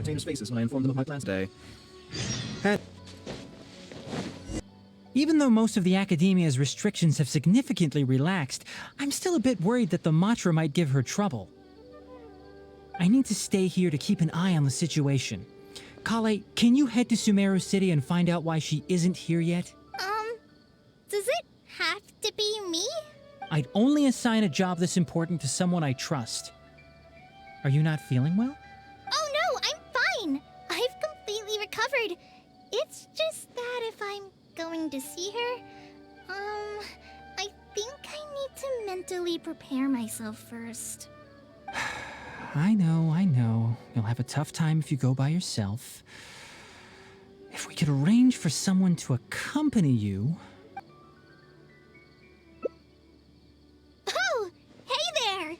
entertainers' faces when I informed them of my plans today. Even though most of the Academia's restrictions have significantly relaxed, I'm still a bit worried that the Matra might give her trouble. I need to stay here to keep an eye on the situation. Kale, can you head to Sumeru City and find out why she isn't here yet? Does it have to be me? I'd only assign a job this important to someone I trust. Are you not feeling well? Oh no, I'm fine. I've completely recovered. It's just that if I'm going to see her, I think I need to mentally prepare myself first. I know. You'll have a tough time if you go by yourself. If we could arrange for someone to accompany you... Oh, hey there!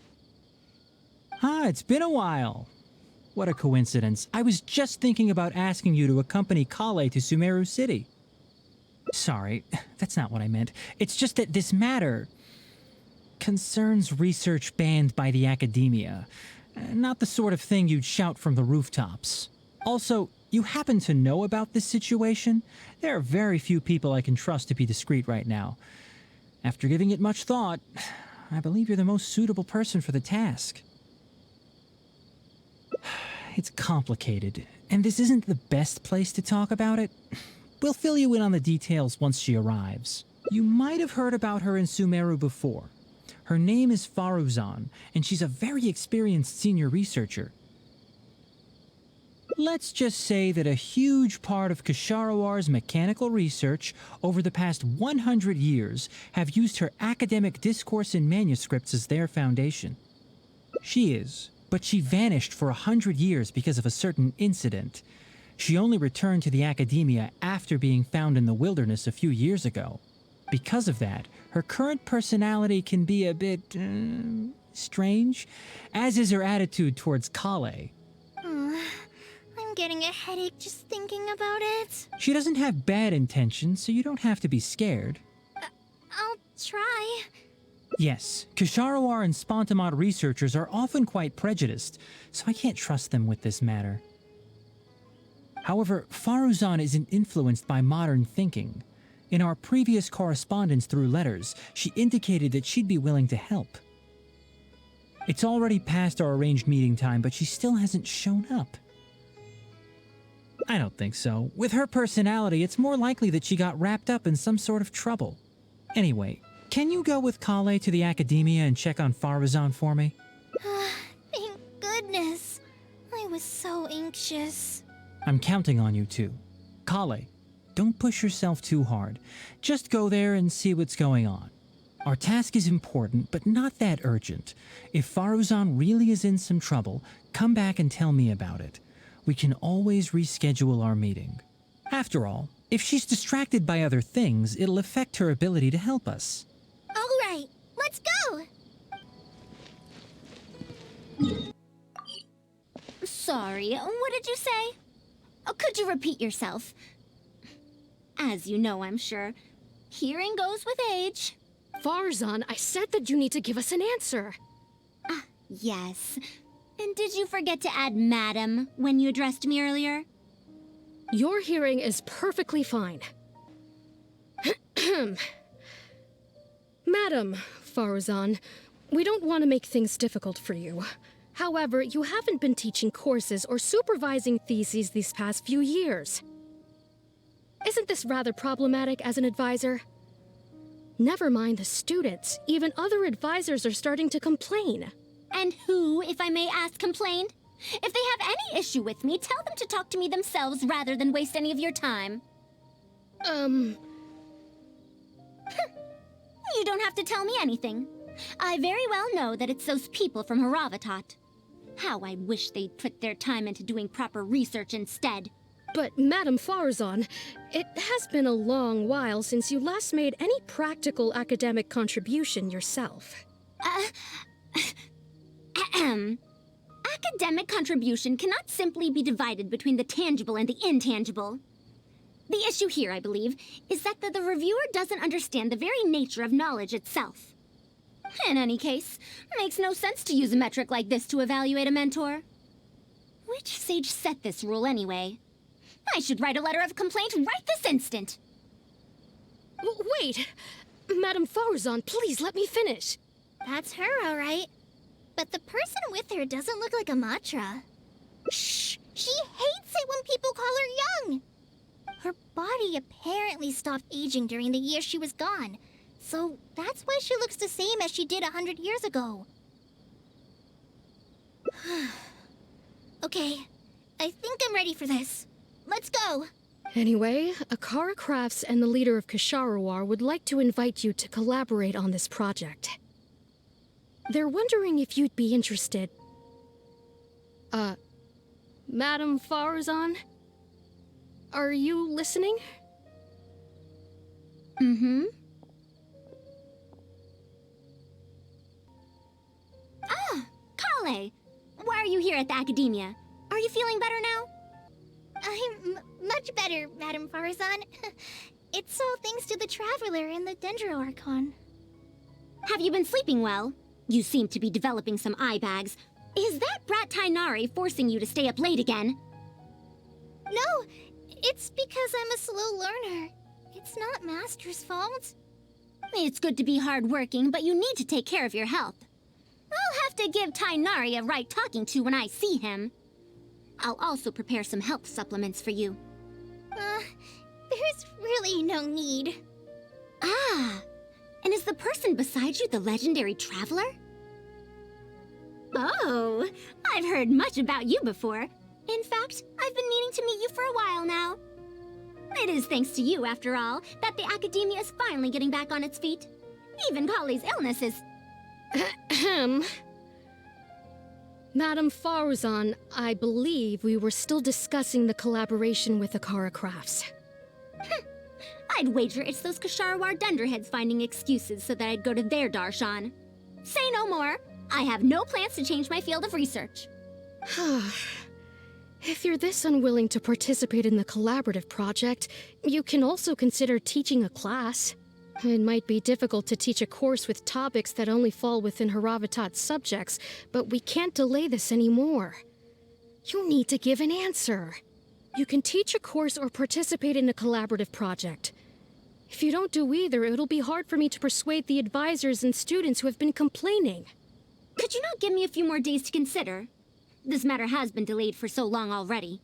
Ah, it's been a while. What a coincidence. I was just thinking about asking you to accompany Kale to Sumeru City. Sorry, that's not what I meant. It's just that this matter concerns research banned by the Academia. Not the sort of thing you'd shout from the rooftops. Also, you happen to know about this situation? There are very few people I can trust to be discreet right now. After giving it much thought, I believe you're the most suitable person for the task. It's complicated, and this isn't the best place to talk about it. We'll fill you in on the details once she arrives. You might have heard about her in Sumeru before. Her name is Faruzan, and she's a very experienced senior researcher. Let's just say that a huge part of Ksharowar's mechanical research over the past 100 years have used her academic discourse and manuscripts as their foundation. She is, but she vanished for 100 years because of a certain incident. She only returned to the Academia after being found in the wilderness a few years ago. Because of that, her current personality can be a bit, strange, as is her attitude towards Kale. I'm getting a headache just thinking about it. She doesn't have bad intentions, so you don't have to be scared. I'll try. Yes, Ksharawar and Spontamod researchers are often quite prejudiced, so I can't trust them with this matter. However, Faruzan isn't influenced by modern thinking. In our previous correspondence through letters, she indicated that she'd be willing to help. It's already past our arranged meeting time, but she still hasn't shown up. I don't think so. With her personality, it's more likely that she got wrapped up in some sort of trouble. Anyway, can you go with Kale to the Academia and check on Faruzan for me? Thank goodness. I was so anxious. I'm counting on you too. Kale, don't push yourself too hard. Just go there and see what's going on. Our task is important, but not that urgent. If Faruzan really is in some trouble, come back and tell me about it. We can always reschedule our meeting. After all, if she's distracted by other things, it'll affect her ability to help us. All right, let's go! Sorry, what did you say? Oh, could you repeat yourself? As you know, I'm sure, hearing goes with age. Faruzan, I said that you need to give us an answer. Yes. And did you forget to add madam when you addressed me earlier? Your hearing is perfectly fine. Madam Faruzan, we don't want to make things difficult for you. However, you haven't been teaching courses or supervising theses these past few years. Isn't this rather problematic as an advisor? Never mind the students, even other advisors are starting to complain. And who, if I may ask, complained? If they have any issue with me, tell them to talk to me themselves rather than waste any of your time. You don't have to tell me anything. I very well know that it's those people from Haravatat. How I wish they'd put their time into doing proper research instead. But, Madam Faruzan, it has been a long while since you last made any practical academic contribution yourself. Academic contribution cannot simply be divided between the tangible and the intangible. The issue here, I believe, is that the reviewer doesn't understand the very nature of knowledge itself. In any case, it makes no sense to use a metric like this to evaluate a mentor. Which sage set this rule anyway? I should write a letter of complaint right this instant. Wait! Madame Faruzan, please let me finish. That's her, alright. But the person with her doesn't look like a Matra. Shh! She hates it when people call her young! Her body apparently stopped aging during the year she was gone. So that's why she looks the same as she did 100 years ago. Okay, I think I'm ready for this. Let's go! Anyway, Akara Crafts and the leader of Kshahrewar would like to invite you to collaborate on this project. They're wondering if you'd be interested. Madame Faruzan? Are you listening? Mm-hmm. Ah, Kale! Why are you here at the Academia? Are you feeling better now? I'm much better, Madame Faruzan. It's all thanks to the Traveler and the Dendro Archon. Have you been sleeping well? You seem to be developing some eye bags. Is that brat Tainari forcing you to stay up late again? No, it's because I'm a slow learner. It's not Master's fault. It's good to be hardworking, but you need to take care of your health. I'll have to give Tainari a right talking to when I see him. I'll also prepare some health supplements for you. There's really no need. Ah, and is the person beside you the legendary Traveler? Oh, I've heard much about you before. In fact, I've been meaning to meet you for a while now. It is thanks to you, after all, that the Academia is finally getting back on its feet. Even Kali's illness is... Ahem. Madame Faruzan, I believe we were still discussing the collaboration with Akara Crafts. I'd wager it's those Kshahrewar dunderheads finding excuses so that I'd go to their darshan. Say no more. I have no plans to change my field of research. If you're this unwilling to participate in the collaborative project, you can also consider teaching a class. It might be difficult to teach a course with topics that only fall within Haravatat's subjects, but we can't delay this anymore. You need to give an answer. You can teach a course or participate in a collaborative project. If you don't do either, it'll be hard for me to persuade the advisors and students who have been complaining. Could you not give me a few more days to consider? This matter has been delayed for so long already.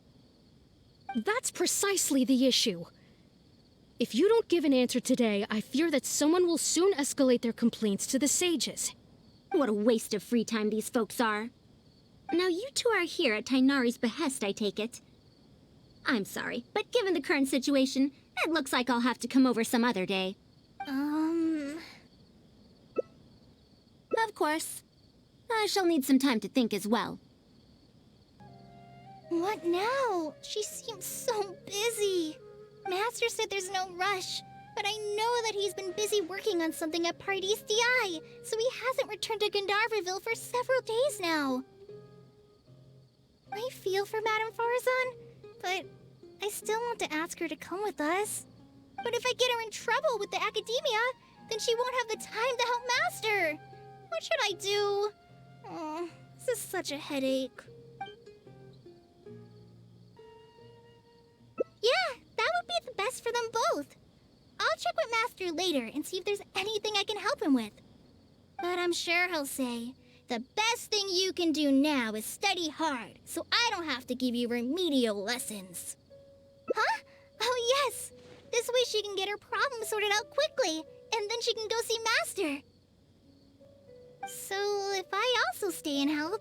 That's precisely the issue. If you don't give an answer today, I fear that someone will soon escalate their complaints to the sages. What a waste of free time these folks are. Now you two are here at Tainari's behest, I take it. I'm sorry, but given the current situation, it looks like I'll have to come over some other day. Of course. I shall need some time to think as well. What now? She seems so busy. Master said there's no rush, but I know that he's been busy working on something at Paradise DI, so he hasn't returned to Gandharvaville for several days now. I feel for Madame Faruzan, but I still want to ask her to come with us. But if I get her in trouble with the Academia, then she won't have the time to help Master. What should I do? Oh, this is such a headache. Yeah, that would be the best for them both. I'll check with Master later and see if there's anything I can help him with. But I'm sure he'll say, the best thing you can do now is study hard, so I don't have to give you remedial lessons. Huh? Oh yes! This way she can get her problem sorted out quickly, and then she can go see Master. So if I also stay and help...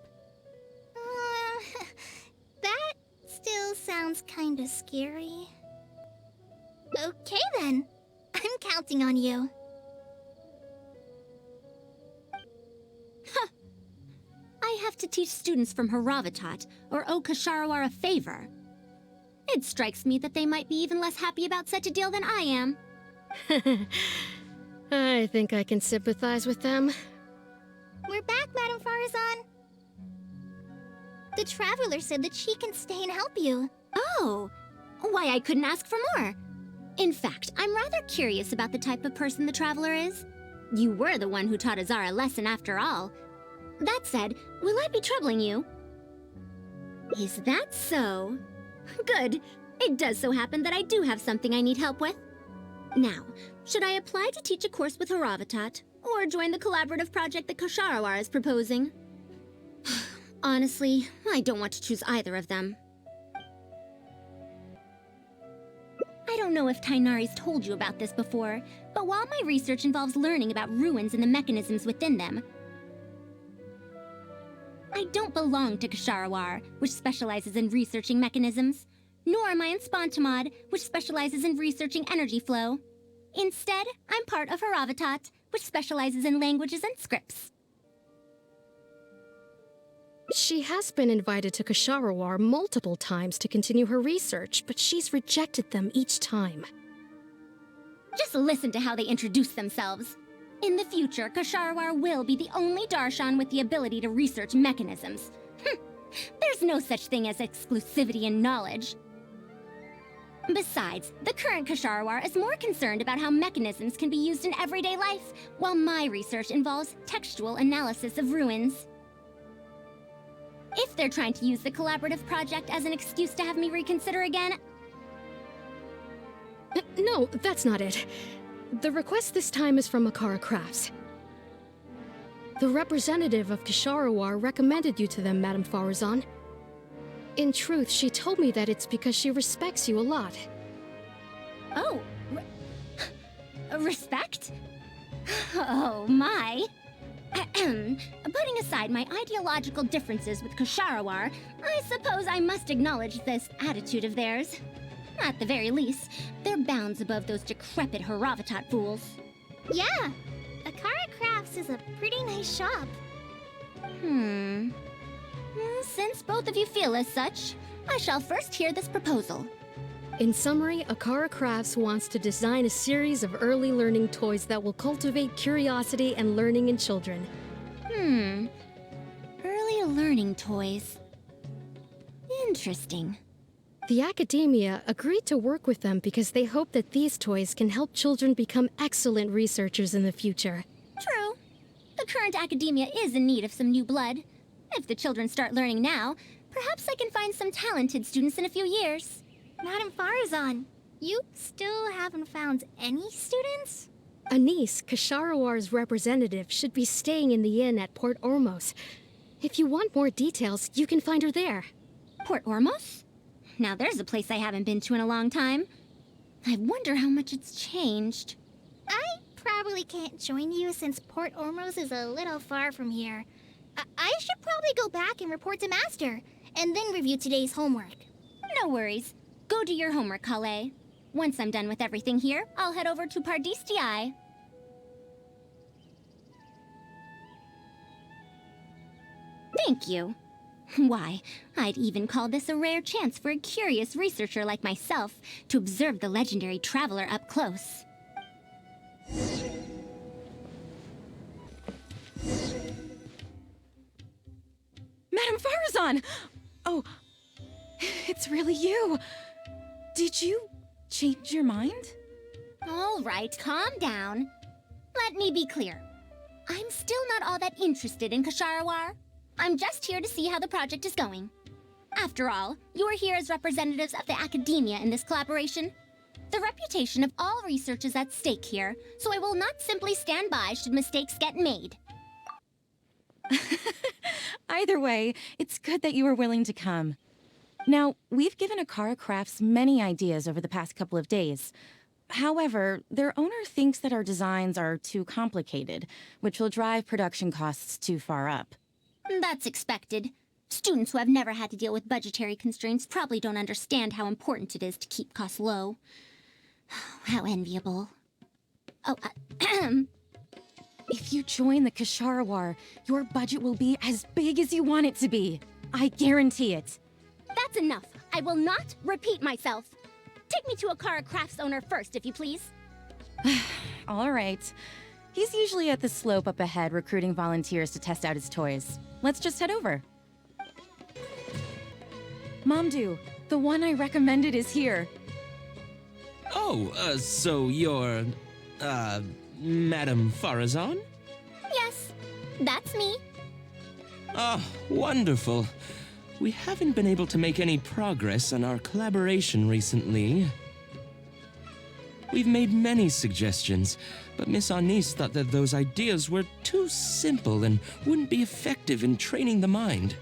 that still sounds kinda scary. Okay then. I'm counting on you. Huh. I have to teach students from Haravatat, or owe Kshahrewar a favor. It strikes me that they might be even less happy about such a deal than I am. I think I can sympathize with them. We're back, Madame Faruzan. The Traveler said that she can stay and help you. Oh, why I couldn't ask for more. In fact, I'm rather curious about the type of person the Traveler is. You were the one who taught Azar a lesson after all. That said, will I be troubling you? Is that so? Good. It does so happen that I do have something I need help with. Now, should I apply to teach a course with Haravatat, or join the collaborative project that Ksharawar is proposing? Honestly, I don't want to choose either of them. I don't know if Tainari's told you about this before, but while my research involves learning about ruins and the mechanisms within them, I don't belong to Ksharawar, which specializes in researching mechanisms, nor am I in Spontamod, which specializes in researching energy flow. Instead, I'm part of Haravatat, which specializes in languages and scripts. She has been invited to Ksharawar multiple times to continue her research, but she's rejected them each time. Just listen to how they introduce themselves. In the future, Ksharawar will be the only Darshan with the ability to research mechanisms. There's no such thing as exclusivity in knowledge. Besides, the current Ksharawar is more concerned about how mechanisms can be used in everyday life, while my research involves textual analysis of ruins. If they're trying to use the collaborative project as an excuse to have me reconsider again... No, that's not it. The request this time is from Akara Crafts. The representative of Ksharawar recommended you to them, Madame Faruzan. In truth, she told me that it's because she respects you a lot. Oh, respect? Oh, my. Putting aside my ideological differences with Ksharawar, I suppose I must acknowledge this attitude of theirs. At the very least, they're bounds above those decrepit Haravatat fools. Yeah, Akara Crafts is a pretty nice shop. Since both of you feel as such, I shall first hear this proposal. In summary, Akara Crafts wants to design a series of early learning toys that will cultivate curiosity and learning in children. Early learning toys. Interesting. The academia agreed to work with them because they hope that these toys can help children become excellent researchers in the future. True. The current academia is in need of some new blood. If the children start learning now, perhaps I can find some talented students in a few years. Madame Faruzan, you still haven't found any students? Anise, Kasharawar's representative, should be staying in the inn at Port Ormos. If you want more details, you can find her there. Port Ormos? Now there's a place I haven't been to in a long time. I wonder how much it's changed. I probably can't join you since Port Ormos is a little far from here. I should probably go back and report to Master, and then review today's homework. No worries. Go do your homework, Kale. Once I'm done with everything here, I'll head over to Pardistii. Thank you. Why, I'd even call this a rare chance for a curious researcher like myself to observe the legendary traveler up close. Madame Faruzan! Oh, it's really you. Did you change your mind? All right, calm down. Let me be clear. I'm still not all that interested in Ksharawar. I'm just here to see how the project is going. After all, you are here as representatives of the academia in this collaboration. The reputation of all research is at stake here, so I will not simply stand by should mistakes get made. Either way, it's good that you were willing to come. Now, we've given Akara Crafts many ideas over the past couple of days. However, their owner thinks that our designs are too complicated, which will drive production costs too far up. That's expected. Students who have never had to deal with budgetary constraints probably don't understand how important it is to keep costs low. How enviable. Oh, If you join the Ksharawar, your budget will be as big as you want it to be. I guarantee it. That's enough. I will not repeat myself. Take me to Akara Crafts owner first, if you please. All right. He's usually at the slope up ahead recruiting volunteers to test out his toys. Let's just head over. Momdu, the one I recommended is here. Oh, so you're, Madame Faruzan? Yes, that's me. Ah, wonderful. We haven't been able to make any progress on our collaboration recently. We've made many suggestions, but Miss Anise thought that those ideas were too simple and wouldn't be effective in training the mind.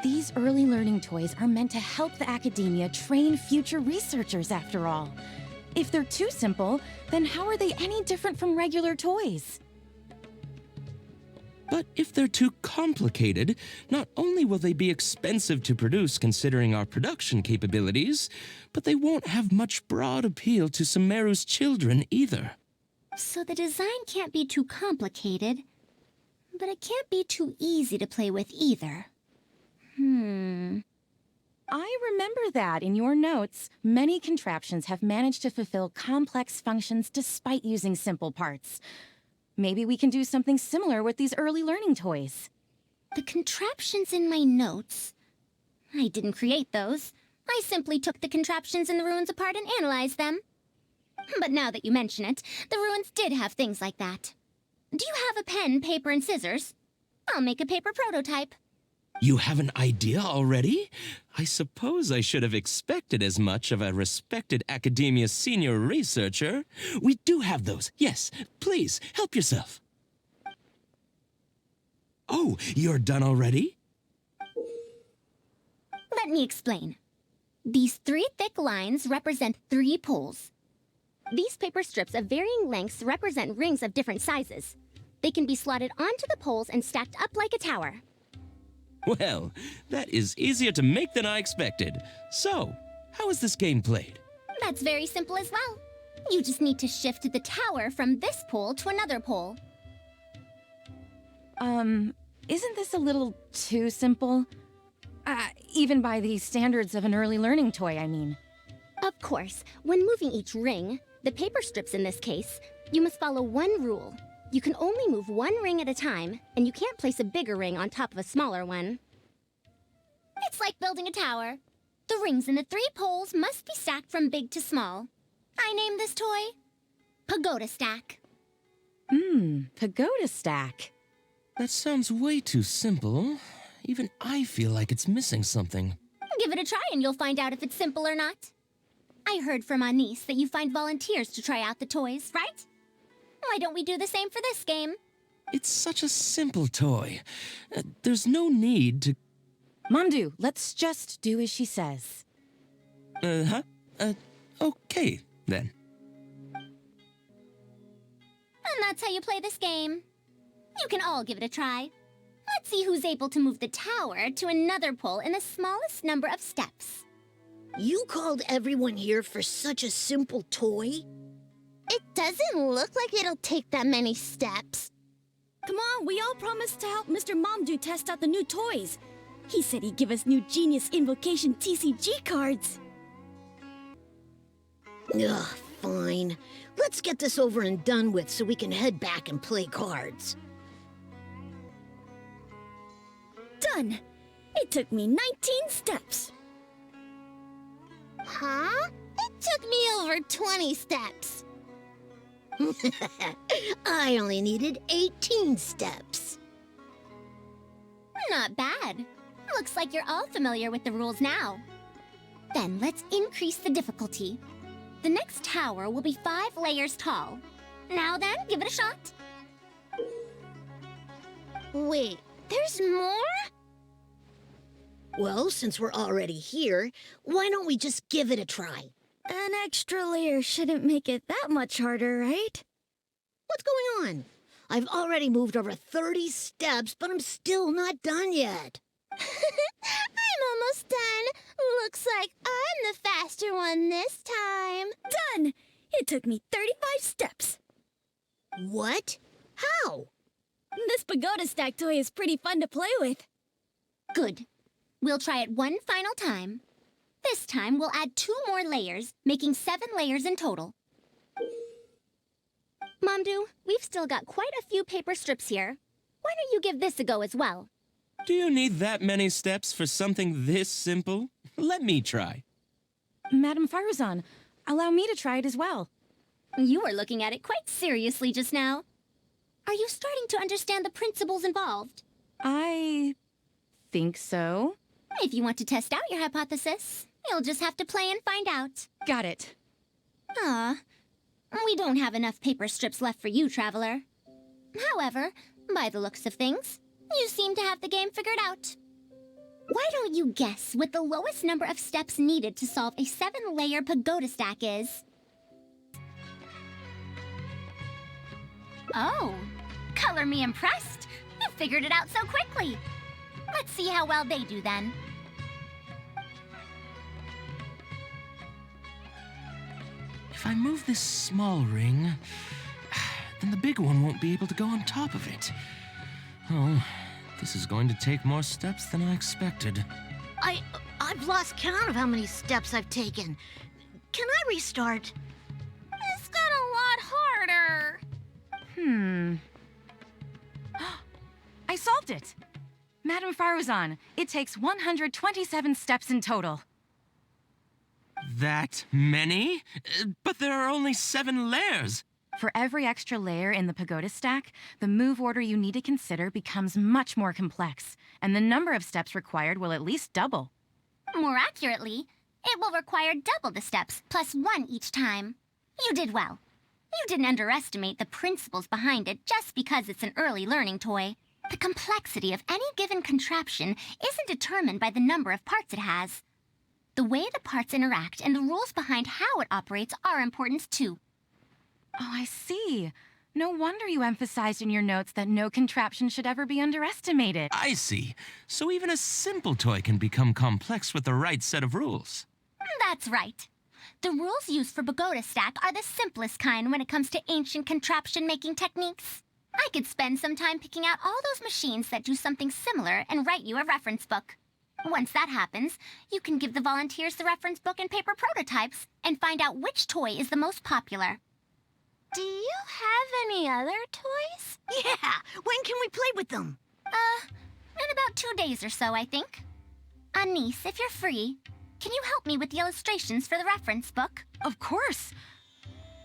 These early learning toys are meant to help the academia train future researchers, after all. If they're too simple, then how are they any different from regular toys? But if they're too complicated, not only will they be expensive to produce considering our production capabilities, but they won't have much broad appeal to Sumeru's children either. So the design can't be too complicated, but it can't be too easy to play with either. I remember that in your notes, many contraptions have managed to fulfill complex functions despite using simple parts. Maybe we can do something similar with these early learning toys. The contraptions in my notes? I didn't create those. I simply took the contraptions in the ruins apart and analyzed them. But now that you mention it, the ruins did have things like that. Do you have a pen, paper, and scissors? I'll make a paper prototype. You have an idea already? I suppose I should have expected as much of a respected academia senior researcher. We do have those. Yes, please, help yourself. Oh, you're done already? Let me explain. These 3 thick lines represent 3 poles. These paper strips of varying lengths represent rings of different sizes. They can be slotted onto the poles and stacked up like a tower. Well, that is easier to make than I expected. So, how is this game played? That's very simple as well. You just need to shift the tower from this pole to another pole. Isn't this a little too simple? Even by the standards of an early learning toy, I mean. Of course, when moving each ring, the paper strips in this case, you must follow one rule. You can only move one ring at a time, and you can't place a bigger ring on top of a smaller one. It's like building a tower. The rings in the 3 poles must be stacked from big to small. I named this toy Pagoda Stack. Pagoda stack. That sounds way too simple. Even I feel like it's missing something. Give it a try and you'll find out if it's simple or not. I heard from Anise that you find volunteers to try out the toys, right? Why don't we do the same for this game? It's such a simple toy. There's no need to... Mamdu, let's just do as she says. Okay, then. And that's how you play this game. You can all give it a try. Let's see who's able to move the tower to another pole in the smallest number of steps. You called everyone here for such a simple toy? It doesn't look like it'll take that many steps. Come on, we all promised to help Mr. Mamdu test out the new toys. He said he'd give us new Genius Invocation TCG cards. Ugh, fine. Let's get this over and done with so we can head back and play cards. Done! It took me 19 steps. Huh? It took me over 20 steps. I only needed 18 steps. Not bad. Looks like you're all familiar with the rules now. Then let's increase the difficulty. The next tower will be 5 layers tall. Now then, give it a shot. Wait, there's more? Well, since we're already here, why don't we just give it a try? An extra layer shouldn't make it that much harder, right? What's going on? I've already moved over 30 steps, but I'm still not done yet. I'm almost done. Looks like I'm the faster one this time. Done! It took me 35 steps. What? How? This pagoda stack toy is pretty fun to play with. Good. We'll try it one final time. This time, we'll add 2 more layers, making 7 layers in total. Mamdu, we've still got quite a few paper strips here. Why don't you give this a go as well? Do you need that many steps for something this simple? Let me try. Madam Faruzan, allow me to try it as well. You were looking at it quite seriously just now. Are you starting to understand the principles involved? I think so. If you want to test out your hypothesis, you'll just have to play and find out. Got it. We don't have enough paper strips left for you, Traveler. However, by the looks of things, you seem to have the game figured out. Why don't you guess what the lowest number of steps needed to solve a 7-layer pagoda stack is? Oh, color me impressed. You figured it out so quickly. Let's see how well they do then. If I move this small ring, then the big one won't be able to go on top of it. Oh, this is going to take more steps than I expected. I've lost count of how many steps I've taken. Can I restart? This got a lot harder. I solved it! Madam Faruzan, it takes 127 steps in total. That many? But there are only 7 layers. For every extra layer in the pagoda stack, the move order you need to consider becomes much more complex, and the number of steps required will at least double. More accurately, it will require double the steps, plus 1 each time. You did well. You didn't underestimate the principles behind it just because it's an early learning toy. The complexity of any given contraption isn't determined by the number of parts it has. The way the parts interact and the rules behind how it operates are important too. Oh, I see. No wonder you emphasized in your notes that no contraption should ever be underestimated. I see. So even a simple toy can become complex with the right set of rules. That's right. The rules used for Pagoda Stack are the simplest kind when it comes to ancient contraption-making techniques. I could spend some time picking out all those machines that do something similar and write you a reference book. Once that happens, you can give the volunteers the reference book and paper prototypes and find out which toy is the most popular. Do you have any other toys? Yeah! When can we play with them? In about 2 days or so, I think. Anise, if you're free, can you help me with the illustrations for the reference book? Of course.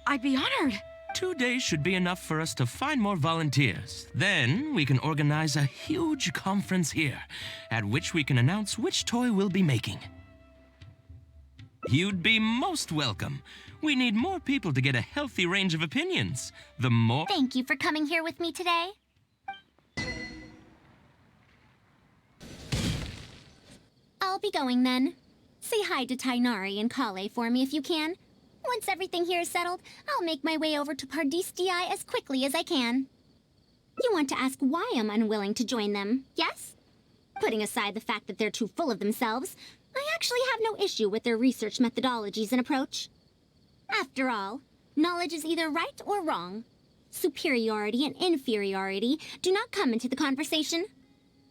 I'd be honored. 2 days should be enough for us to find more volunteers. Then we can organize a huge conference here, at which we can announce which toy we'll be making. You'd be most welcome. We need more people to get a healthy range of opinions. The more... Thank you for coming here with me today. I'll be going then. Say hi to Tainari and Kale for me if you can. Once everything here is settled, I'll make my way over to Pardistii as quickly as I can. You want to ask why I'm unwilling to join them, yes? Putting aside the fact that they're too full of themselves, I actually have no issue with their research methodologies and approach. After all, knowledge is either right or wrong. Superiority and inferiority do not come into the conversation.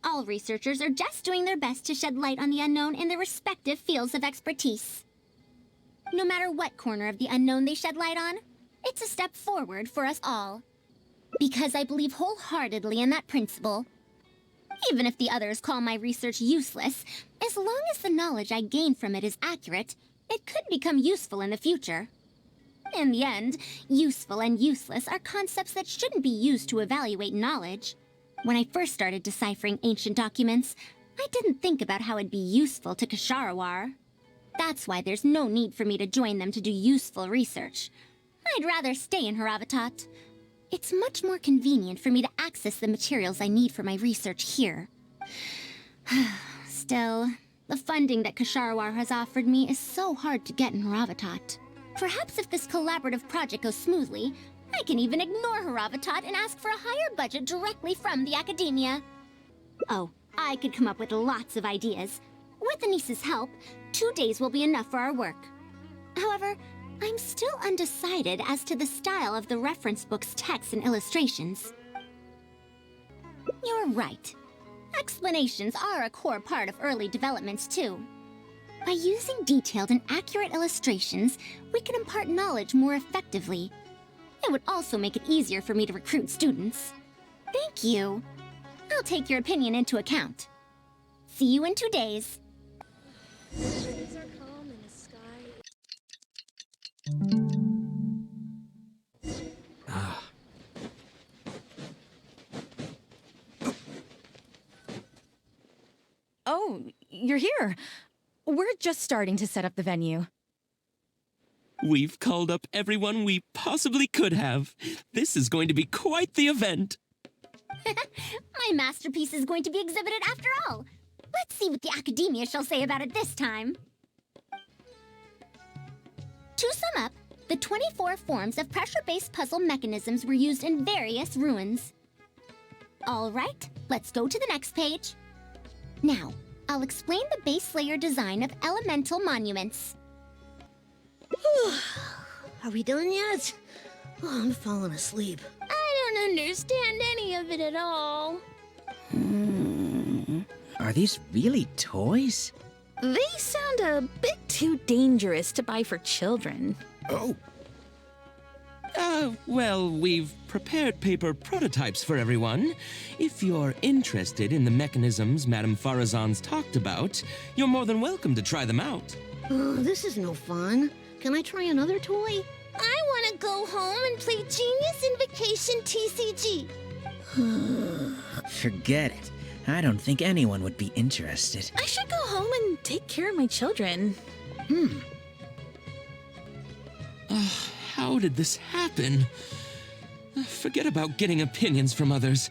All researchers are just doing their best to shed light on the unknown in their respective fields of expertise. No matter what corner of the unknown they shed light on, it's a step forward for us all. Because I believe wholeheartedly in that principle. Even if the others call my research useless, as long as the knowledge I gain from it is accurate, it could become useful in the future. In the end, useful and useless are concepts that shouldn't be used to evaluate knowledge. When I first started deciphering ancient documents, I didn't think about how it'd be useful to Ksharawar. That's why there's no need for me to join them to do useful research. I'd rather stay in Haravatat. It's much more convenient for me to access the materials I need for my research here. Still, the funding that Ksharawar has offered me is so hard to get in Haravatat. Perhaps if this collaborative project goes smoothly, I can even ignore Haravatat and ask for a higher budget directly from the academia. Oh, I could come up with lots of ideas. With Anise's help, 2 days will be enough for our work. However, I'm still undecided as to the style of the reference book's text and illustrations. You're right. Explanations are a core part of early developments, too. By using detailed and accurate illustrations, we can impart knowledge more effectively. It would also make it easier for me to recruit students. Thank you. I'll take your opinion into account. See you in 2 days. Oh, you're here. We're just starting to set up the venue. We've called up everyone we possibly could have. This is going to be quite the event. My masterpiece is going to be exhibited after all. Let's see what the Academia shall say about it this time. To sum up, the 24 forms of pressure-based puzzle mechanisms were used in various ruins. All right, let's go to the next page. Now, I'll explain the base layer design of elemental monuments. Are we done yet? Oh, I'm falling asleep. I don't understand any of it at all. Are these really toys? They sound a bit too dangerous to buy for children. Oh, Well, we've prepared paper prototypes for everyone. If you're interested in the mechanisms Madame Faruzan's talked about, you're more than welcome to try them out. Oh, this is no fun. Can I try another toy? I want to go home and play Genius Invocation TCG. forget it. I don't think anyone would be interested. I should go home and take care of my children. How did this happen? Forget about getting opinions from others.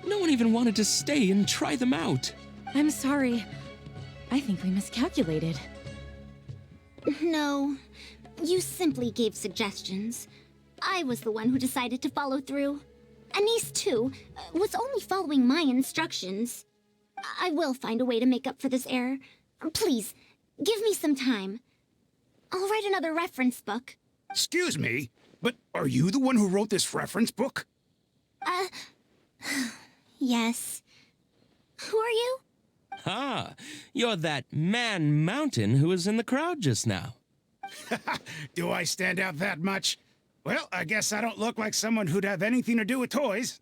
No one even wanted to stay and try them out. I'm sorry. I think we miscalculated. No, you simply gave suggestions. I was the one who decided to follow through. Anise, too, was only following my instructions. I will find a way to make up for this error. Please, give me some time. I'll write another reference book. Excuse me, but are you the one who wrote this reference book? Yes. Who are you? Ah, you're that man mountain who was in the crowd just now. Do I stand out that much? Well, I guess I don't look like someone who'd have anything to do with toys.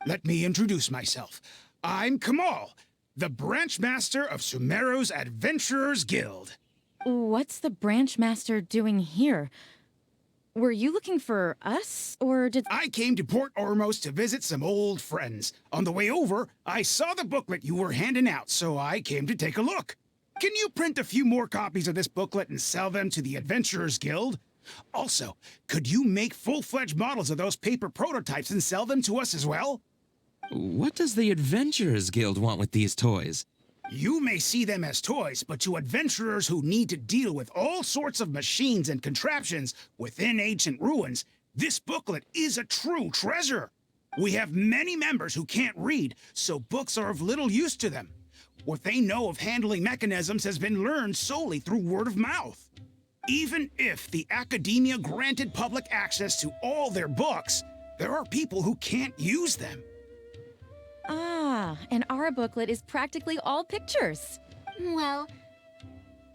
Let me introduce myself. I'm Kamal, the branch master of Sumero's Adventurers Guild. What's the branch master doing here? Were you looking for us, or did... I came to Port Ormos to visit some old friends. On the way over, I saw the booklet you were handing out, so I came to take a look. Can you print a few more copies of this booklet and sell them to the Adventurers Guild? Also, could you make full-fledged models of those paper prototypes and sell them to us as well? What does the Adventurers Guild want with these toys? You may see them as toys, but to adventurers who need to deal with all sorts of machines and contraptions within ancient ruins, this booklet is a true treasure. We have many members who can't read, so books are of little use to them. What they know of handling mechanisms has been learned solely through word of mouth. Even if the Academia granted public access to all their books, there are people who can't use them. Ah, and our booklet is practically all pictures. Well,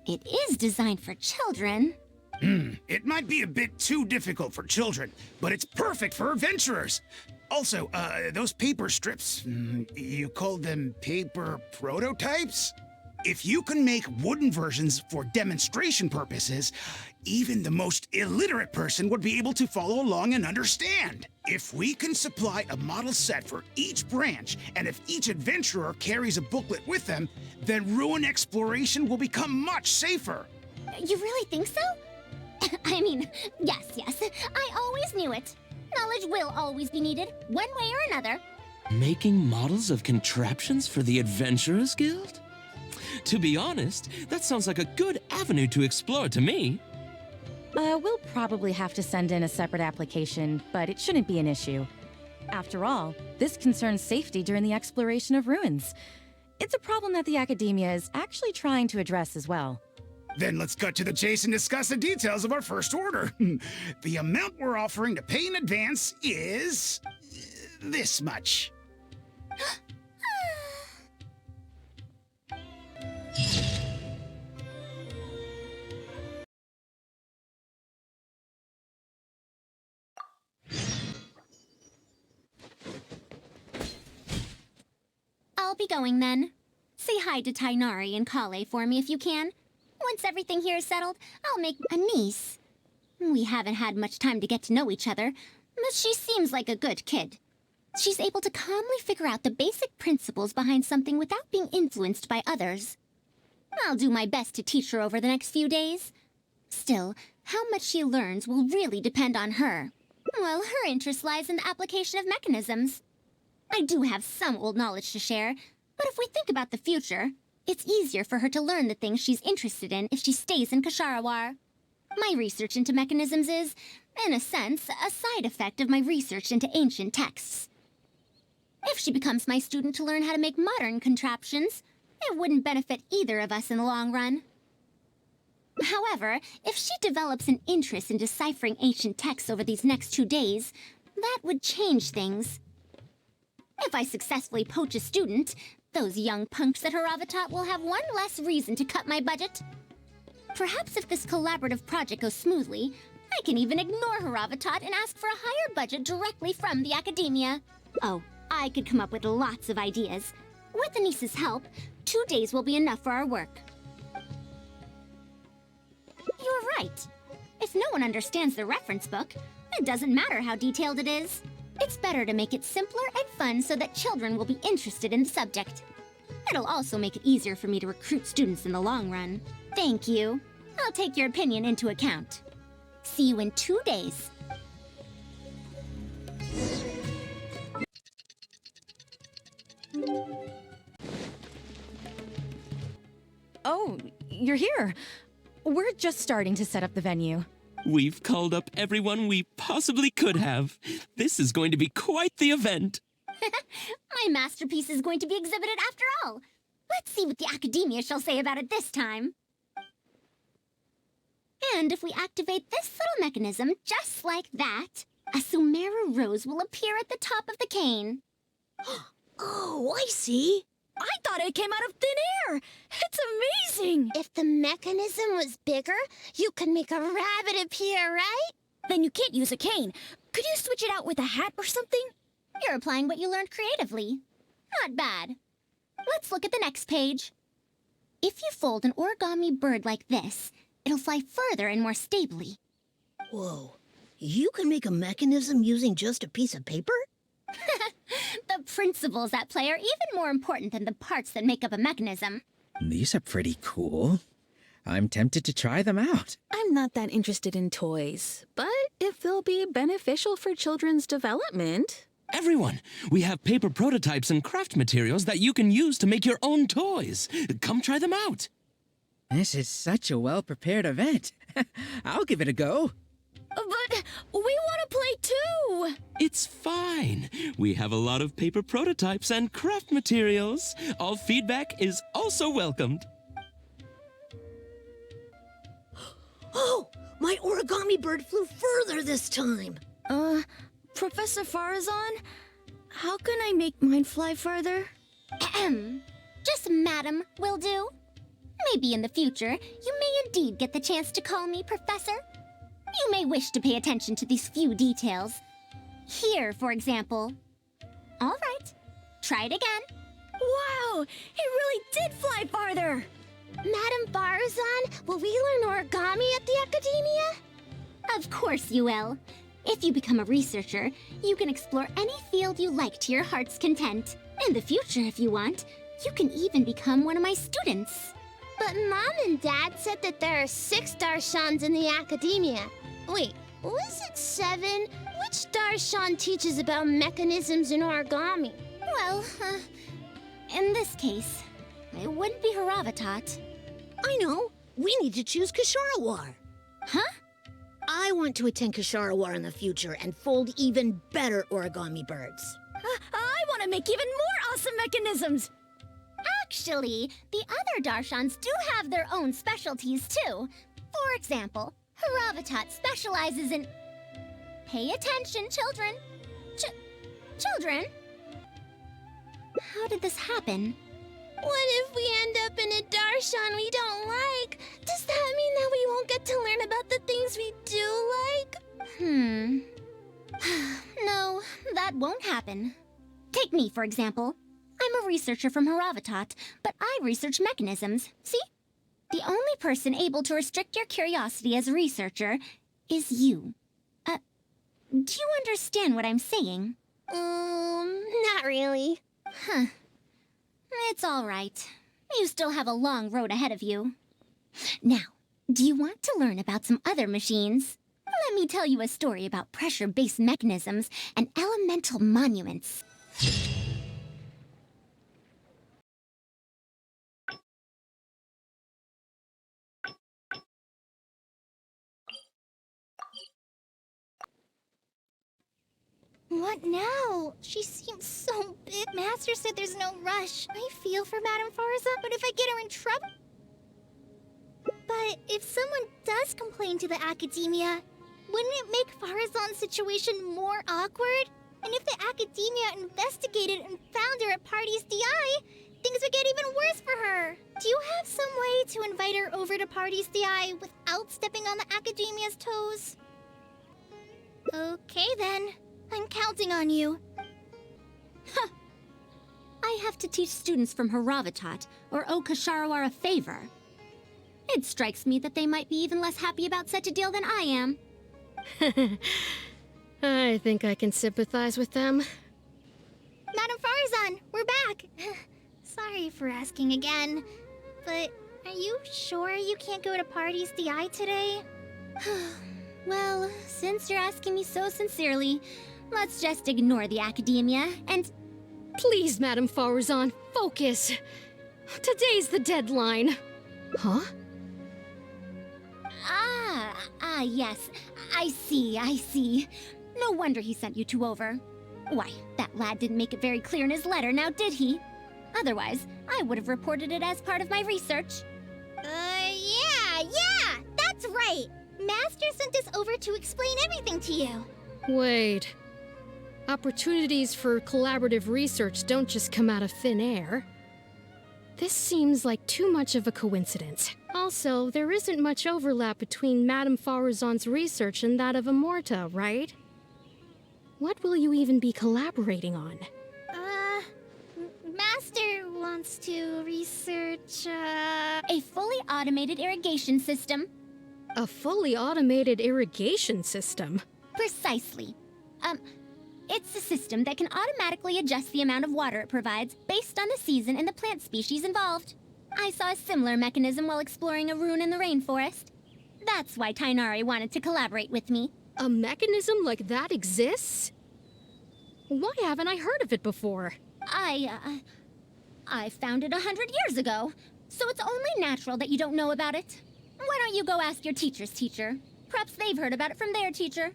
it is designed for children. It might be a bit too difficult for children, but it's perfect for adventurers. Also, those paper strips, you called them paper prototypes? If you can make wooden versions for demonstration purposes, even the most illiterate person would be able to follow along and understand. If we can supply a model set for each branch, and if each adventurer carries a booklet with them, then ruin exploration will become much safer. You really think so? I mean, yes. I always knew it. Knowledge will always be needed, one way or another. Making models of contraptions for the Adventurers Guild? To be honest, that sounds like a good avenue to explore to me. We'll probably have to send in a separate application, but it shouldn't be an issue. After all, this concerns safety during the exploration of ruins. It's a problem that the Academia is actually trying to address as well. Then let's cut to the chase and discuss the details of our first order. The amount we're offering to pay in advance is... this much. I'll be going then. Say hi to Tainari and Kale for me if you can. Once everything here is settled, I'll make a niece. We haven't had much time to get to know each other, but she seems like a good kid. She's able to calmly figure out the basic principles behind something without being influenced by others. I'll do my best to teach her over the next few days. Still, how much she learns will really depend on her. Well, her interest lies in the application of mechanisms. I do have some old knowledge to share, but if we think about the future, it's easier for her to learn the things she's interested in if she stays in Ksharawar. My research into mechanisms is, in a sense, a side effect of my research into ancient texts. If she becomes my student to learn how to make modern contraptions, it wouldn't benefit either of us in the long run. However, if she develops an interest in deciphering ancient texts over these next 2 days, that would change things. If I successfully poach a student, those young punks at Haravatat will have one less reason to cut my budget. Perhaps if this collaborative project goes smoothly, I can even ignore Haravatat and ask for a higher budget directly from the academia. Oh, I could come up with lots of ideas. With Anis's help, 2 days will be enough for our work. You're right. If no one understands the reference book, it doesn't matter how detailed it is. It's better to make it simpler and fun so that children will be interested in the subject. It'll also make it easier for me to recruit students in the long run. Thank you. I'll take your opinion into account. See you in 2 days. Oh, you're here. We're just starting to set up the venue. We've called up everyone we possibly could have. This is going to be quite the event. My masterpiece is going to be exhibited after all. Let's see what the academia shall say about it this time. And if we activate this little mechanism just like that, a Sumeru rose will appear at the top of the cane. Oh, I see. I thought it came out of thin air! It's amazing! If the mechanism was bigger, you could make a rabbit appear, right? Then you can't use a cane. Could you switch it out with a hat or something? You're applying what you learned creatively. Not bad. Let's look at the next page. If you fold an origami bird like this, it'll fly further and more stably. Whoa. You can make a mechanism using just a piece of paper? The principles at play are even more important than the parts that make up a mechanism. These are pretty cool. I'm tempted to try them out. I'm not that interested in toys, but if they'll be beneficial for children's development... Everyone, we have paper prototypes and craft materials that you can use to make your own toys. Come try them out. This is such a well-prepared event. I'll give it a go. But we want to play too! It's fine. We have a lot of paper prototypes and craft materials. All feedback is also welcomed. Oh, my origami bird flew further this time. Professor Faruzan, how can I make mine fly further? Just madam will do. Maybe in the future, you may indeed get the chance to call me Professor. You may wish to pay attention to these few details. Here, for example. All right, try it again. Wow, it really did fly farther! Madam Faruzan, will we learn origami at the academia? Of course you will. If you become a researcher, you can explore any field you like to your heart's content. In the future, if you want, you can even become one of my students. But Mom and Dad said that there are 6 Darshans in the academia. Wait, was it 7? Which Darshan teaches about mechanisms in origami? Well, in this case, it wouldn't be Haravatat. I know. We need to choose Ksharawar. Huh? I want to attend Ksharawar in the future and fold even better origami birds. I want to make even more awesome mechanisms! Actually, the other Darshans do have their own specialties too. For example, Haravatat specializes in... Pay attention, children. Children? How did this happen? What if we end up in a Darshan we don't like? Does that mean that we won't get to learn about the things we do like? No, that won't happen. Take me, for example. I'm a researcher from Haravatat, but I research mechanisms. See? The only person able to restrict your curiosity as a researcher is you. Do you understand what I'm saying? Not really. Huh. It's all right. You still have a long road ahead of you. Now, do you want to learn about some other machines? Let me tell you a story about pressure-based mechanisms and elemental monuments. What now? She seems so big. Master said there's no rush. I feel for Madame Faruzan, but if I get her in trouble... But if someone does complain to the Academia, wouldn't it make Faruzan's situation more awkward? And if the Academia investigated and found her at Party's DI, things would get even worse for her. Do you have some way to invite her over to Party's DI without stepping on the Academia's toes? Okay then. I'm counting on you. Huh. I have to teach students from Haravatat or owe Kasharawar a favor. It strikes me that they might be even less happy about such a deal than I am. I think I can sympathize with them. Madame Faruzan, we're back! Sorry for asking again, but are you sure you can't go to Party's DI today? Well, since you're asking me so sincerely, let's just ignore the Academia and... Please, Madame Faruzan, focus! Today's the deadline. Huh? Yes. I see. No wonder he sent you two over. Why, that lad didn't make it very clear in his letter, now did he? Otherwise, I would have reported it as part of my research. Yeah, that's right! Master sent us over to explain everything to you. Wait. Opportunities for collaborative research don't just come out of thin air. This seems like too much of a coincidence. Also, there isn't much overlap between Madame Faruzan's research and that of Amorta, right? What will you even be collaborating on? Master wants to research, a fully automated irrigation system. A fully automated irrigation system? Precisely. It's a system that can automatically adjust the amount of water it provides based on the season and the plant species involved. I saw a similar mechanism while exploring a rune in the rainforest. That's why Tainari wanted to collaborate with me. A mechanism like that exists? Why haven't I heard of it before? I found it 100 years ago, so it's only natural that you don't know about it. Why don't you go ask your teacher's teacher? Perhaps they've heard about it from their teacher.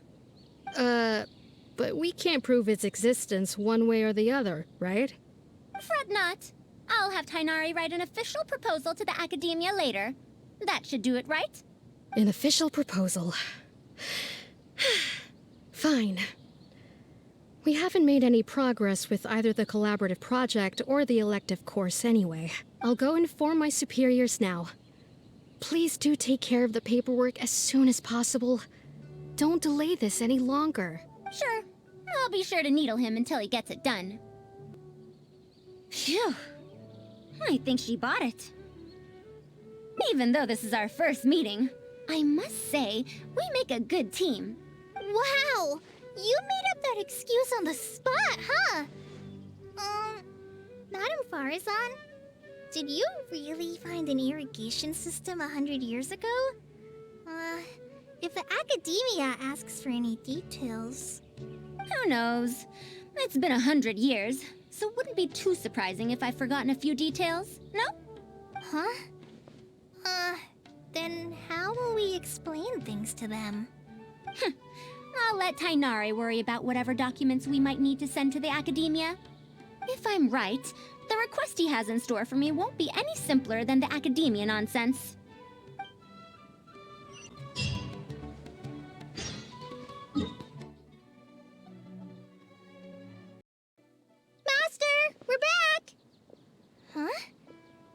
But we can't prove its existence one way or the other, right? Fret not. I'll have Tainari write an official proposal to the Academia later. That should do it, right? An official proposal. Fine. We haven't made any progress with either the collaborative project or the elective course anyway. I'll go inform my superiors now. Please do take care of the paperwork as soon as possible. Don't delay this any longer. Sure. I'll be sure to needle him until he gets it done. Phew. I think she bought it. Even though this is our first meeting, I must say, we make a good team. Wow! You made up that excuse on the spot, huh? Madame Faruzan, did you really find an irrigation system 100 years ago? If the Academia asks for any details... Who knows? It's been 100 years, so it wouldn't be too surprising if I've forgotten a few details, no? Huh? Then how will we explain things to them? I'll let Tainari worry about whatever documents we might need to send to the Academia. If I'm right, the request he has in store for me won't be any simpler than the Academia nonsense. Master, we're back! Huh?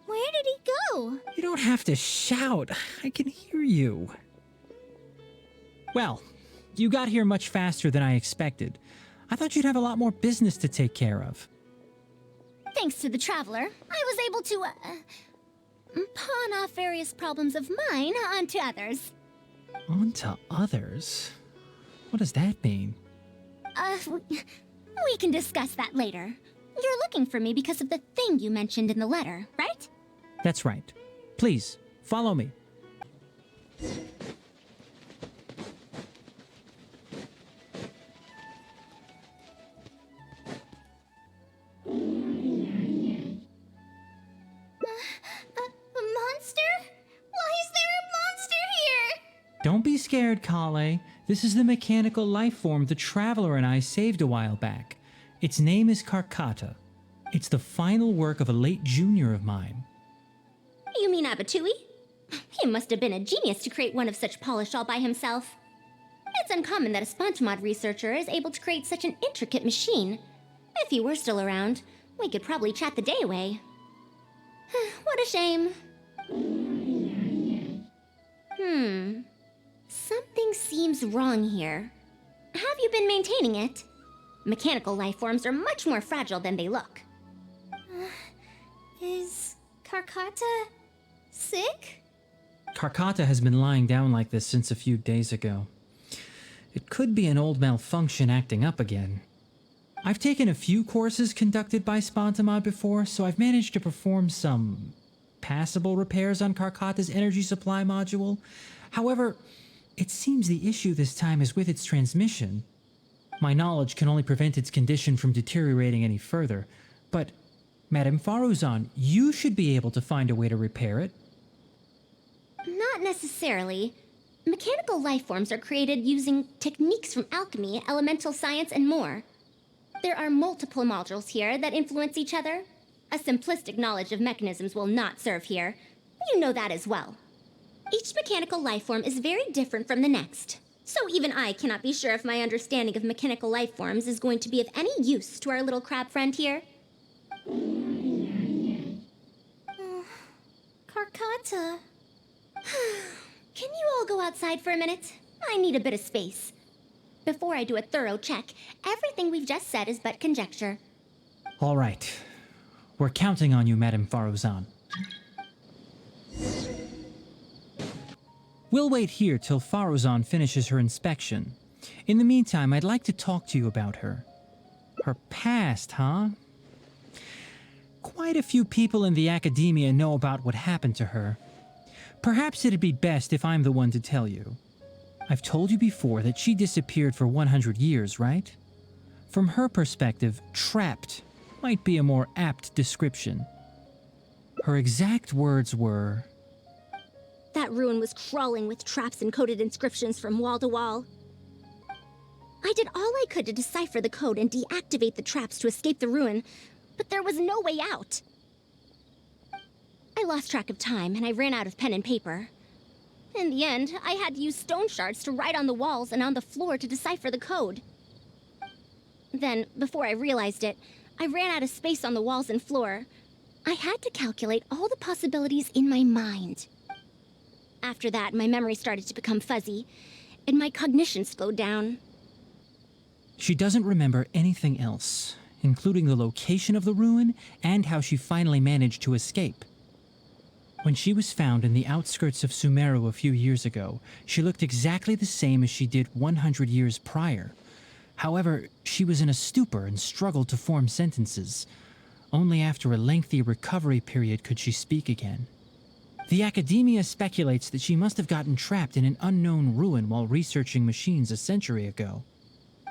Where did he go? You don't have to shout. I can hear you. Well, you got here much faster than I expected. I thought you'd have a lot more business to take care of. Thanks to the Traveler, I was able to, pawn off various problems of mine onto others. Onto others? What does that mean? We can discuss that later. You're looking for me because of the thing you mentioned in the letter, right? That's right. Please, follow me. A monster? Why is there a monster here? Don't be scared, Kale. This is the mechanical life form the Traveler and I saved a while back. Its name is Karkata. It's the final work of a late junior of mine. You mean Abatui? He must have been a genius to create one of such polish all by himself. It's uncommon that a Spontamod researcher is able to create such an intricate machine. If he were still around, we could probably chat the day away. What a shame. Something seems wrong here. Have you been maintaining it? Mechanical life forms are much more fragile than they look. Is Karkata sick? Karkata has been lying down like this since a few days ago. It could be an old malfunction acting up again. I've taken a few courses conducted by Spontamod before, so I've managed to perform some passable repairs on Karkata's energy supply module. However, it seems the issue this time is with its transmission. My knowledge can only prevent its condition from deteriorating any further, but Madame Faruzan, you should be able to find a way to repair it. Not necessarily. Mechanical life forms are created using techniques from alchemy, elemental science, and more. There are multiple modules here that influence each other. A simplistic knowledge of mechanisms will not serve here. You know that as well. Each mechanical life form is very different from the next. So even I cannot be sure if my understanding of mechanical life forms is going to be of any use to our little crab friend here. Karkata. Can you all go outside for a minute? I need a bit of space. Before I do a thorough check, everything we've just said is but conjecture. All right. We're counting on you, Madame Faruzan. We'll wait here till Faruzan finishes her inspection. In the meantime, I'd like to talk to you about her. Her past, huh? Quite a few people in the academia know about what happened to her. Perhaps it'd be best if I'm the one to tell you. I've told you before that she disappeared for 100 years, right? From her perspective, trapped might be a more apt description. Her exact words were, That ruin was crawling with traps and coded inscriptions from wall to wall. I did all I could to decipher the code and deactivate the traps to escape the ruin, but there was no way out. I lost track of time and I ran out of pen and paper. In the end, I had to use stone shards to write on the walls and on the floor to decipher the code. Then, before I realized it, I ran out of space on the walls and floor. I had to calculate all the possibilities in my mind. After that, my memory started to become fuzzy, and my cognition slowed down. she doesn't remember anything else, including the location of the ruin and how she finally managed to escape. When she was found in the outskirts of Sumeru a few years ago, she looked exactly the same as she did 100 years prior. However, she was in a stupor and struggled to form sentences. Only after a lengthy recovery period could she speak again. The academia speculates that she must have gotten trapped in an unknown ruin while researching machines a century ago.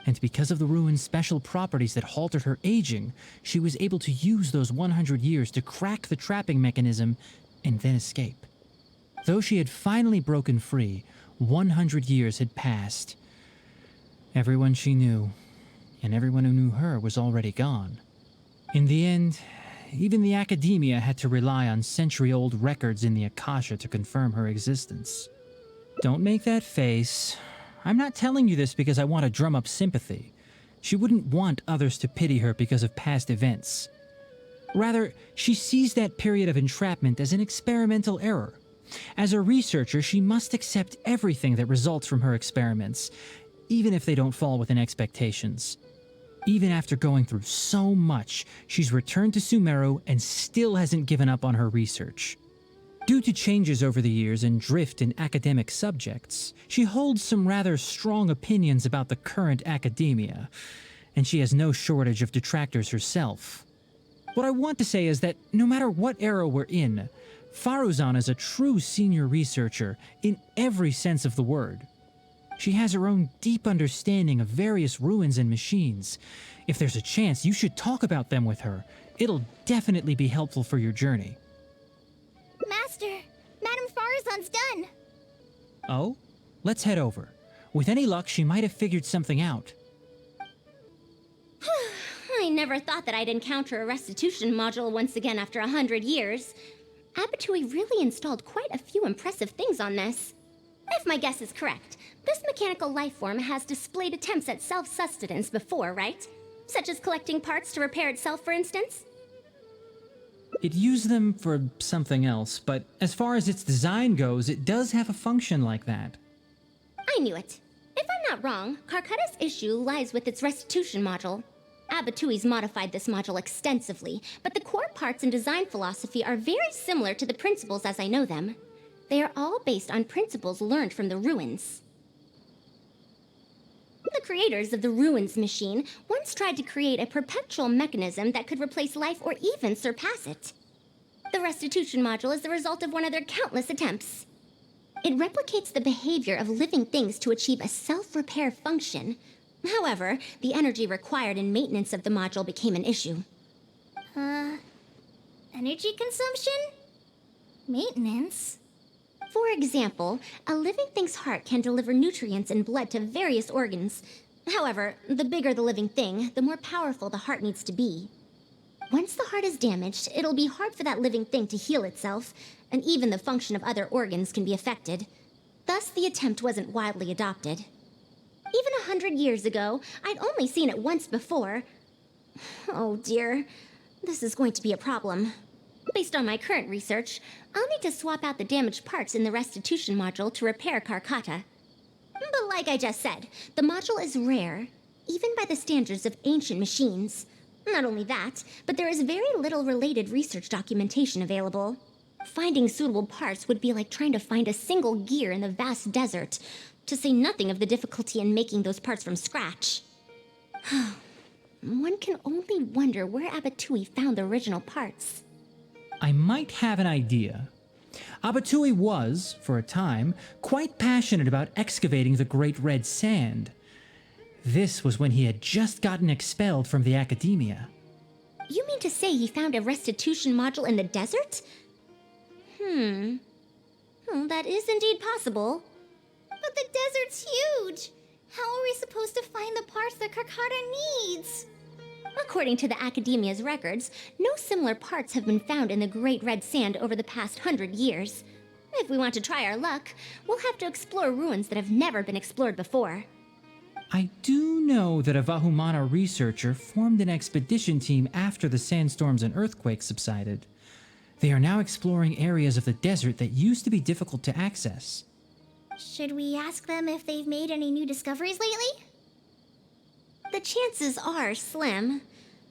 And because of the ruin's special properties that halted her aging, she was able to use those 100 years to crack the trapping mechanism and then escape. Though she had finally broken free, 100 years had passed. Everyone she knew, and everyone who knew her, was already gone. In the end, even the academia had to rely on century-old records in the Akasha to confirm her existence. Don't make that face. I'm not telling you this because I want to drum up sympathy. She wouldn't want others to pity her because of past events. Rather, she sees that period of entrapment as an experimental error. As a researcher, she must accept everything that results from her experiments, even if they don't fall within expectations. Even after going through so much, she's returned to Sumeru and still hasn't given up on her research. Due to changes over the years and drift in academic subjects, she holds some rather strong opinions about the current academia, and she has no shortage of detractors herself. What I want to say is that no matter what era we're in, Faruzan is a true senior researcher in every sense of the word. She has her own deep understanding of various ruins and machines. If there's a chance, you should talk about them with her. It'll definitely be helpful for your journey. Master, Madame Faruzan's done. Oh? Let's head over. With any luck, she might have figured something out. I never thought that I'd encounter a restitution module once again after 100 years. Abattoir really installed quite a few impressive things on this. If my guess is correct, this mechanical life form has displayed attempts at self-sustenance before, right? Such as collecting parts to repair itself, for instance? It used them for something else, but as far as its design goes, it does have a function like that. I knew it. If I'm not wrong, Carcata's issue lies with its restitution module. Abatui's modified this module extensively, but the core parts and design philosophy are very similar to the principles as I know them. They are all based on principles learned from the ruins. The creators of the ruins machine once tried to create a perpetual mechanism that could replace life or even surpass it. The restitution module is the result of one of their countless attempts. It replicates the behavior of living things to achieve a self-repair function. However, the energy required in maintenance of the module became an issue. Energy consumption? Maintenance? For example, a living thing's heart can deliver nutrients and blood to various organs. However, the bigger the living thing, the more powerful the heart needs to be. Once the heart is damaged, it'll be hard for that living thing to heal itself, and even the function of other organs can be affected. Thus, the attempt wasn't widely adopted. Even 100 years ago, I'd only seen it once before. Oh dear, this is going to be a problem. Based on my current research, I'll need to swap out the damaged parts in the restitution module to repair Carcata. But like I just said, the module is rare, even by the standards of ancient machines. Not only that, but there is very little related research documentation available. Finding suitable parts would be like trying to find a single gear in the vast desert, to say nothing of the difficulty in making those parts from scratch. One can only wonder where Abattoir found the original parts. I might have an idea. Abattoir was, for a time, quite passionate about excavating the Great Red Sand. This was when he had just gotten expelled from the academia. You mean to say he found a restitution module in the desert? Well, that is indeed possible. But the desert's huge! How are we supposed to find the parts that Carcata needs? According to the Academia's records, no similar parts have been found in the Great Red Sand over the past 100 years. If we want to try our luck, we'll have to explore ruins that have never been explored before. I do know that a Vahumana researcher formed an expedition team after the sandstorms and earthquakes subsided. They are now exploring areas of the desert that used to be difficult to access. Should we ask them if they've made any new discoveries lately? The chances are slim,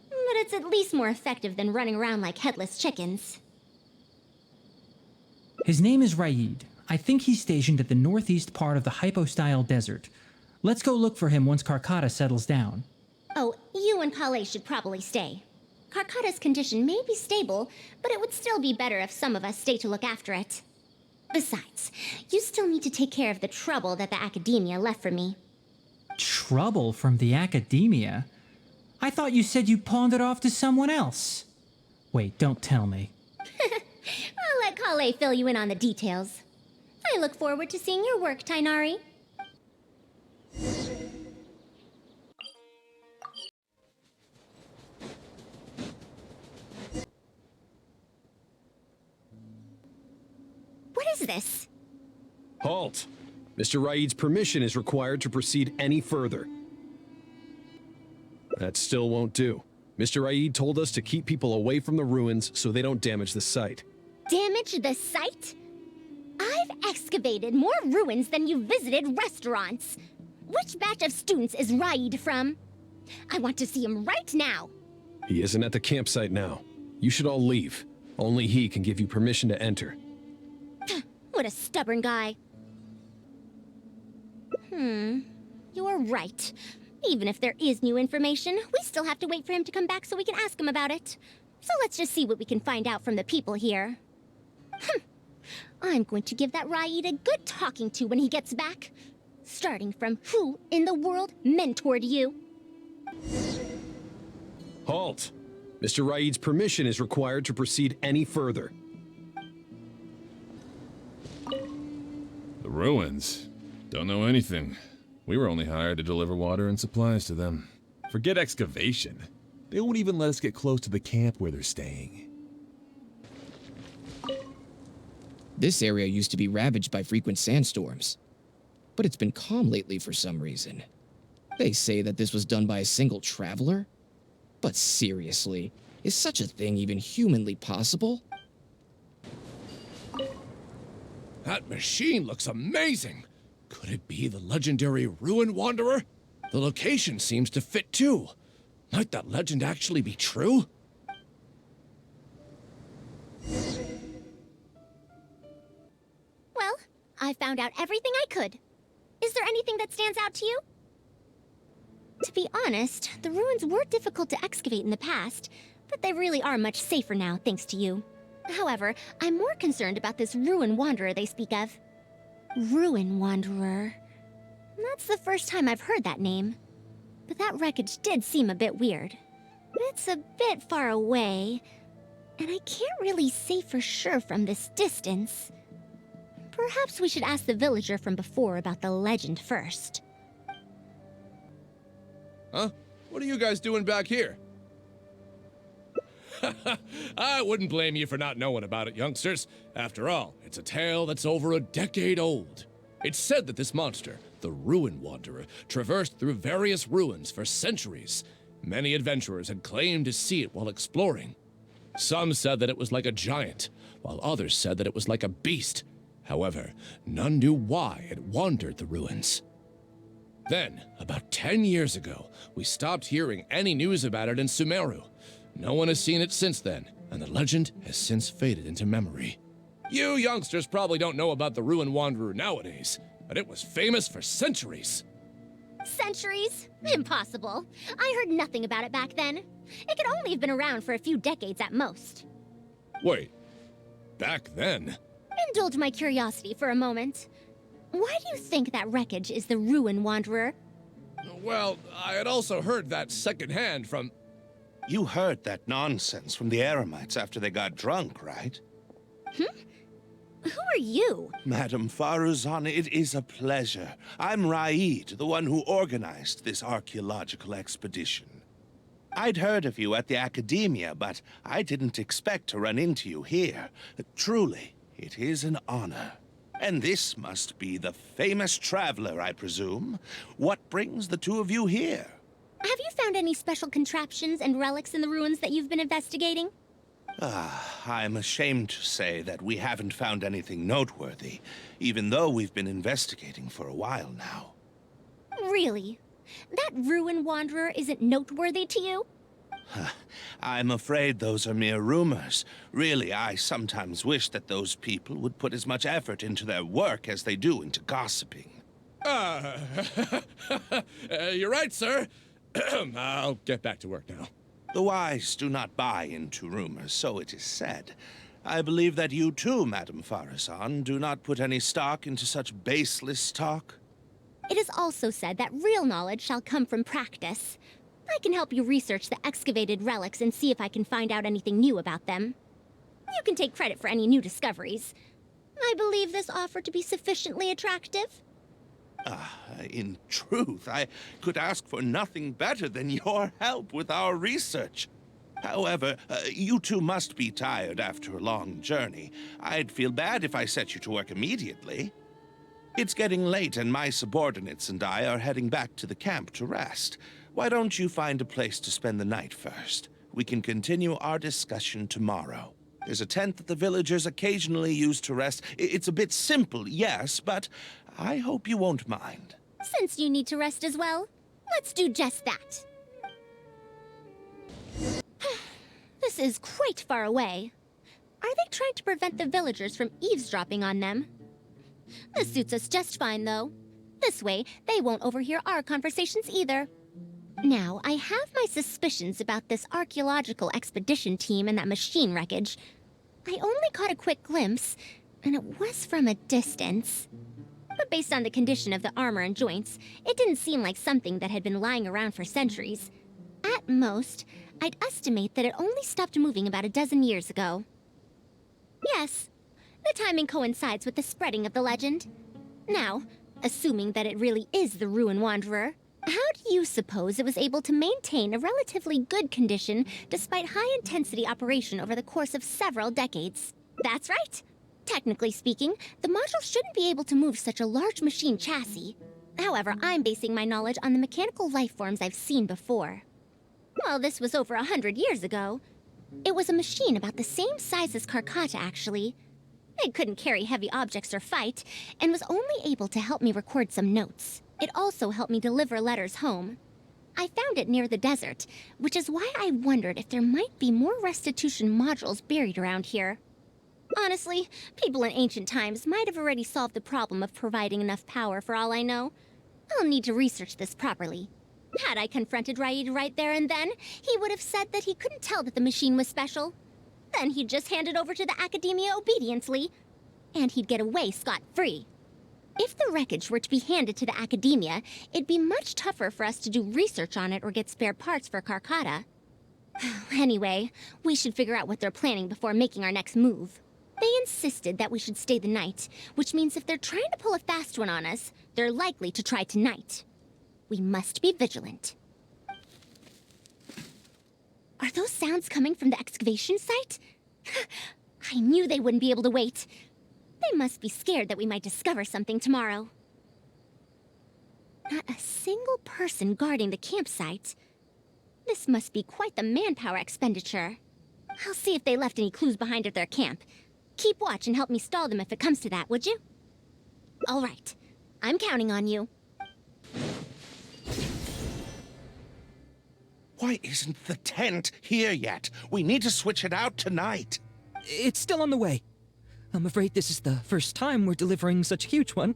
but it's at least more effective than running around like headless chickens. His name is Raid. I think he's stationed at the northeast part of the Hypostyle Desert. Let's go look for him once Carcata settles down. Oh, you and Kale should probably stay. Carcata's condition may be stable, but it would still be better if some of us stay to look after it. Besides, you still need to take care of the trouble that the Academia left for me. Trouble from the Academia? I thought you said you pawned it off to someone else. Wait, don't tell me. I'll let Kale fill you in on the details. I look forward to seeing your work, Tainari. What is this? Halt! Mr. Raid's permission is required to proceed any further. That still won't do. Mr. Raid told us to keep people away from the ruins so they don't damage the site. Damage the site? I've excavated more ruins than you visited restaurants. Which batch of students is Raid from? I want to see him right now. He isn't at the campsite now. You should all leave. Only he can give you permission to enter. What a stubborn guy. You're right. Even if there is new information, we still have to wait for him to come back so we can ask him about it. So let's just see what we can find out from the people here. I'm going to give that Raid a good talking to when he gets back. Starting from who in the world mentored you? Halt! Mr. Raid's permission is required to proceed any further. The ruins? Don't know anything. We were only hired to deliver water and supplies to them. Forget excavation. They won't even let us get close to the camp where they're staying. This area used to be ravaged by frequent sandstorms, but it's been calm lately for some reason. They say that this was done by a single traveler? But seriously, is such a thing even humanly possible? That machine looks amazing! Could it be the legendary Ruin Wanderer? The location seems to fit too. Might that legend actually be true? Well, I found out everything I could. Is there anything that stands out to you? To be honest, the ruins were difficult to excavate in the past, but they really are much safer now thanks to you. However, I'm more concerned about this Ruin Wanderer they speak of. Ruin Wanderer. That's the first time I've heard that name. But that wreckage did seem a bit weird. It's a bit far away, and I can't really say for sure from this distance. Perhaps we should ask the villager from before about the legend first. Huh? What are you guys doing back here? I wouldn't blame you for not knowing about it, youngsters. After all, it's a tale that's over a decade old. It's said that this monster, the Ruin Wanderer, traversed through various ruins for centuries. Many adventurers had claimed to see it while exploring. Some said that it was like a giant, while others said that it was like a beast. However, none knew why it wandered the ruins. Then, about 10 years ago, we stopped hearing any news about it in Sumeru. No one has seen it since then, and the legend has since faded into memory. You youngsters probably don't know about the Ruin Wanderer nowadays, but it was famous for centuries. Centuries? Impossible. I heard nothing about it back then. It could only have been around for a few decades at most. Wait, back then? Indulge my curiosity for a moment. Why do you think that wreckage is the Ruin Wanderer? Well, I had also heard that secondhand from... You heard that nonsense from the Eremites after they got drunk, right? Who are you? Madam Faruzan, it is a pleasure. I'm Raid, the one who organized this archaeological expedition. I'd heard of you at the Academia, but I didn't expect to run into you here. Truly, it is an honor. And this must be the famous traveler, I presume. What brings the two of you here? Have you found any special contraptions and relics in the ruins that you've been investigating? I'm ashamed to say that we haven't found anything noteworthy, even though we've been investigating for a while now. Really? That Ruin Wanderer isn't noteworthy to you? I'm afraid those are mere rumors. Really, I sometimes wish that those people would put as much effort into their work as they do into gossiping. You're right, sir. I'll get back to work now. The wise do not buy into rumors, so it is said. I believe that you too, Madam Faruzan, do not put any stock into such baseless talk. It is also said that real knowledge shall come from practice. I can help you research the excavated relics and see if I can find out anything new about them. You can take credit for any new discoveries. I believe this offer to be sufficiently attractive. In truth, I could ask for nothing better than your help with our research. However, you two must be tired after a long journey. I'd feel bad if I set you to work immediately. It's getting late and my subordinates and I are heading back to the camp to rest. Why don't you find a place to spend the night first? We can continue our discussion tomorrow. There's a tent that the villagers occasionally use to rest. It's a bit simple, yes, but I hope you won't mind. Since you need to rest as well, let's do just that. This is quite far away. Are they trying to prevent the villagers from eavesdropping on them? This suits us just fine, though. This way, they won't overhear our conversations either. Now, I have my suspicions about this archaeological expedition team and that machine wreckage. I only caught a quick glimpse, and it was from a distance. But based on the condition of the armor and joints, it didn't seem like something that had been lying around for centuries. At most, I'd estimate that it only stopped moving about a dozen years ago. Yes, the timing coincides with the spreading of the legend. Now, assuming that it really is the Ruin Wanderer, how do you suppose it was able to maintain a relatively good condition despite high-intensity operation over the course of several decades? That's right! Technically speaking, the module shouldn't be able to move such a large machine chassis. However, I'm basing my knowledge on the mechanical life forms I've seen before. Well, this was over 100 years ago. It was a machine about the same size as Karkata, actually. It couldn't carry heavy objects or fight, and was only able to help me record some notes. It also helped me deliver letters home. I found it near the desert, which is why I wondered if there might be more restitution modules buried around here. Honestly, people in ancient times might have already solved the problem of providing enough power for all I know. I'll need to research this properly. Had I confronted Raid right there and then, he would have said that he couldn't tell that the machine was special. Then he'd just hand it over to the Academia obediently, and he'd get away scot-free. If the wreckage were to be handed to the Academia, it'd be much tougher for us to do research on it or get spare parts for Karkata. Anyway, we should figure out what they're planning before making our next move. They insisted that we should stay the night, which means if they're trying to pull a fast one on us, they're likely to try tonight. We must be vigilant. Are those sounds coming from the excavation site? I knew they wouldn't be able to wait. They must be scared that we might discover something tomorrow. Not a single person guarding the campsite. This must be quite the manpower expenditure. I'll see if they left any clues behind at their camp. Keep watch and help me stall them if it comes to that, would you? All right. I'm counting on you. Why isn't the tent here yet? We need to switch it out tonight. It's still on the way. I'm afraid this is the first time we're delivering such a huge one.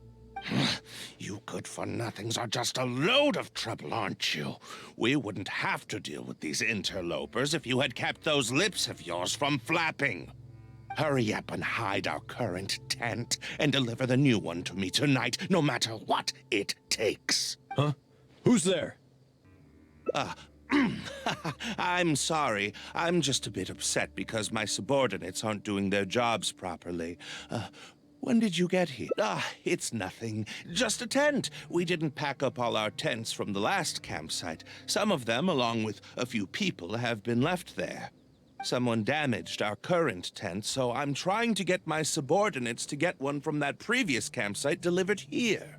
You good-for-nothings are just a load of trouble, aren't you? We wouldn't have to deal with these interlopers if you had kept those lips of yours from flapping. Hurry up and hide our current tent and deliver the new one to me tonight, no matter what it takes. Huh? Who's there? I'm sorry. I'm just a bit upset because my subordinates aren't doing their jobs properly. When did you get here? It's nothing. Just a tent. We didn't pack up all our tents from the last campsite. Some of them, along with a few people, have been left there. Someone damaged our current tent, so I'm trying to get my subordinates to get one from that previous campsite delivered here.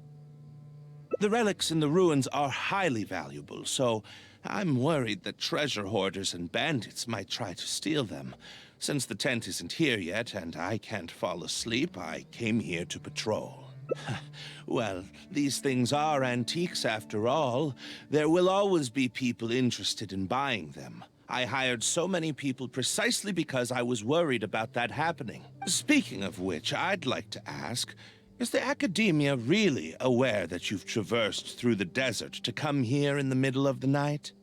The relics in the ruins are highly valuable, so I'm worried that treasure hoarders and bandits might try to steal them. Since the tent isn't here yet and I can't fall asleep, I came here to patrol. Well, these things are antiques after all. There will always be people interested in buying them. I hired so many people precisely because I was worried about that happening. Speaking of which, I'd like to ask, is the Academia really aware that you've traversed through the desert to come here in the middle of the night?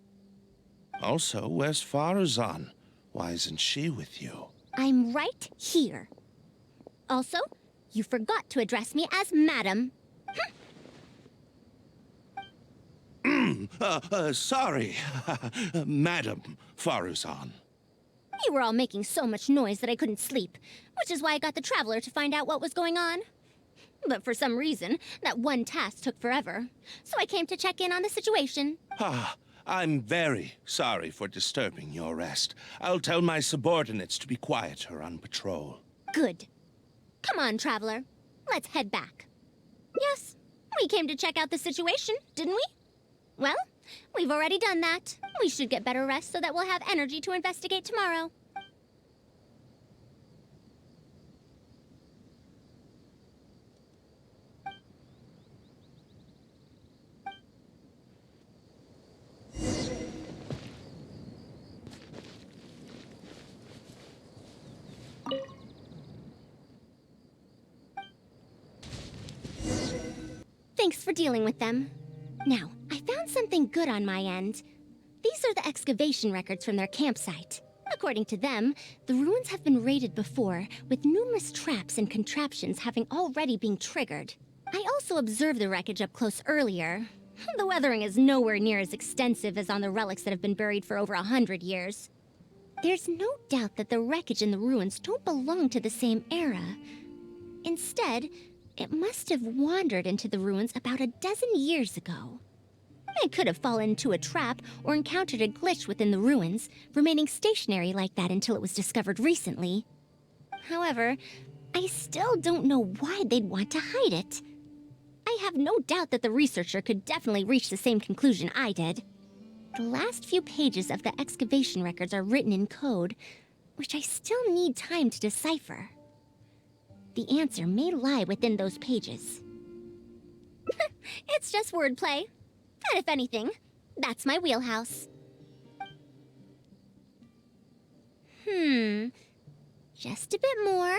Also, where's Faruzan? Why isn't she with you? I'm right here. Also, you forgot to address me as Madam. Sorry, Madam Faruzan. You were all making so much noise that I couldn't sleep, which is why I got the Traveler to find out what was going on. But for some reason, that one task took forever, so I came to check in on the situation. I'm very sorry for disturbing your rest. I'll tell my subordinates to be quieter on patrol. Good. Come on, Traveler. Let's head back. Yes, we came to check out the situation, didn't we? Well, we've already done that. We should get better rest so that we'll have energy to investigate tomorrow. Thanks for dealing with them. Now, I found something good on my end. These are the excavation records from their campsite. According to them, the ruins have been raided before, with numerous traps and contraptions having already been triggered. I also observed the wreckage up close earlier. The weathering is nowhere near as extensive as on the relics that have been buried for over 100 years. There's no doubt that the wreckage and the ruins don't belong to the same era. Instead, it must have wandered into the ruins about a dozen years ago. It could have fallen into a trap or encountered a glitch within the ruins, remaining stationary like that until it was discovered recently. However, I still don't know why they'd want to hide it. I have no doubt that the researcher could definitely reach the same conclusion I did. The last few pages of the excavation records are written in code, which I still need time to decipher. The answer may lie within those pages. It's just wordplay. And if anything, that's my wheelhouse. Just a bit more.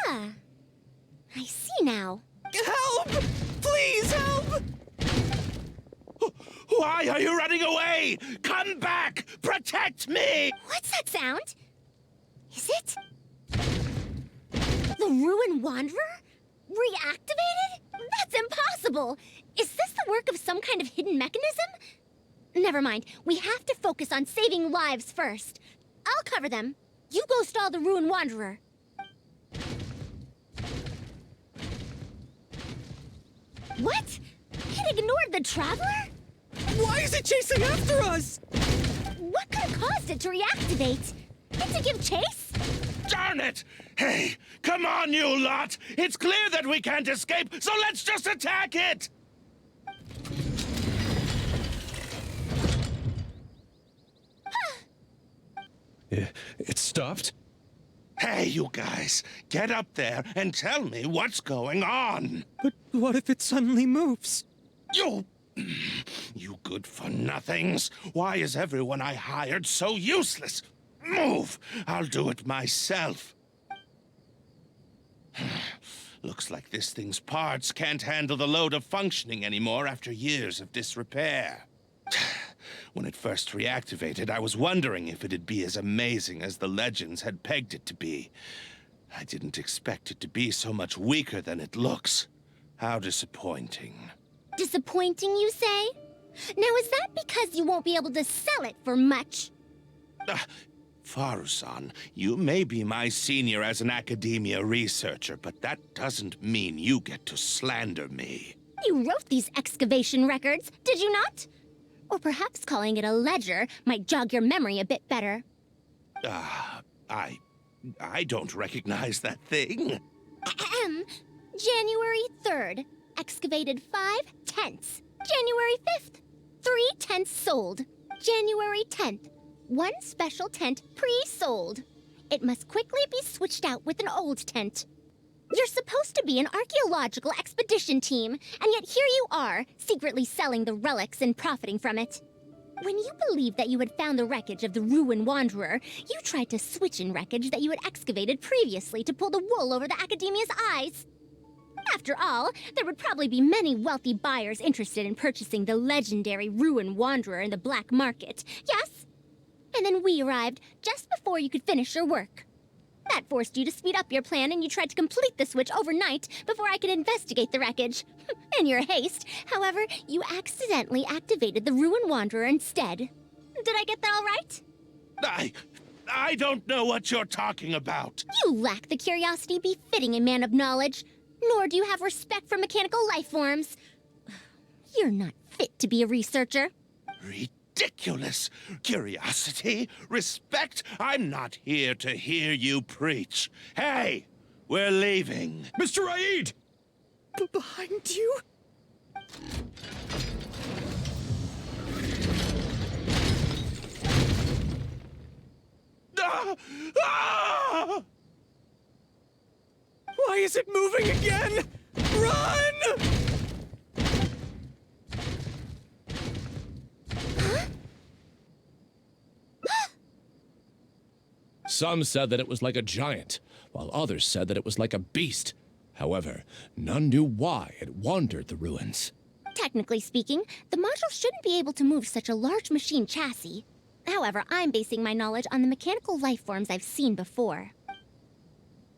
Ah, I see now. Help! Please help! Why are you running away? Come back! Protect me! What's that sound? Is it the Ruin Wanderer? Reactivated? That's impossible! Is this the work of some kind of hidden mechanism? Never mind. We have to focus on saving lives first. I'll cover them. You go stall the Ruin Wanderer. What? It ignored the Traveler? Why is it chasing after us? What could have caused it to reactivate? To give chase? Darn it! Hey, come on, you lot! It's clear that we can't escape, so let's just attack it! It stopped? Hey, you guys, get up there and tell me what's going on. But what if it suddenly moves? You good-for-nothings. Why is everyone I hired so useless? Move! I'll do it myself. Looks like this thing's parts can't handle the load of functioning anymore after years of disrepair. When it first reactivated, I was wondering if it'd be as amazing as the legends had pegged it to be. I didn't expect it to be so much weaker than it looks. How disappointing. Disappointing, you say? Now, is that because you won't be able to sell it for much? Faruzan, you may be my senior as an academia researcher, but that doesn't mean you get to slander me. You wrote these excavation records, did you not? Or perhaps calling it a ledger might jog your memory a bit better. I don't recognize that thing. January 3rd, excavated 5 tenths. January 5th, 3 tenths sold. January 10th, 1 special tent pre-sold. It must quickly be switched out with an old tent. You're supposed to be an archaeological expedition team, and yet here you are, secretly selling the relics and profiting from it. When you believed that you had found the wreckage of the Ruin Wanderer, you tried to switch in wreckage that you had excavated previously to pull the wool over the Academia's eyes. After all, there would probably be many wealthy buyers interested in purchasing the legendary Ruin Wanderer in the black market, yes? And then we arrived just before you could finish your work. That forced you to speed up your plan, and you tried to complete the switch overnight before I could investigate the wreckage. In your haste, however, you accidentally activated the Ruin Wanderer instead. Did I get that all right? I don't know what you're talking about. You lack the curiosity befitting a man of knowledge, nor do you have respect for mechanical life forms. You're not fit to be a researcher. Ridiculous. Curiosity? Respect? I'm not here to hear you preach. Hey, we're leaving. Mr. Aid! Behind you? Why is it moving again? Run! Some said that it was like a giant, while others said that it was like a beast. However, none knew why it wandered the ruins. Technically speaking, the module shouldn't be able to move such a large machine chassis. However, I'm basing my knowledge on the mechanical life forms I've seen before.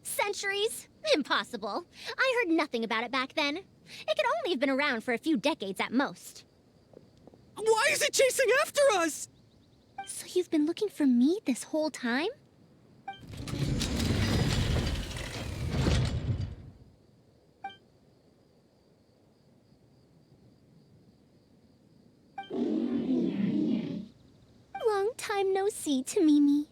Centuries? Impossible. I heard nothing about it back then. It could only have been around for a few decades at most. Why is it chasing after us? So you've been looking for me this whole time? Long time no see, Tamimi.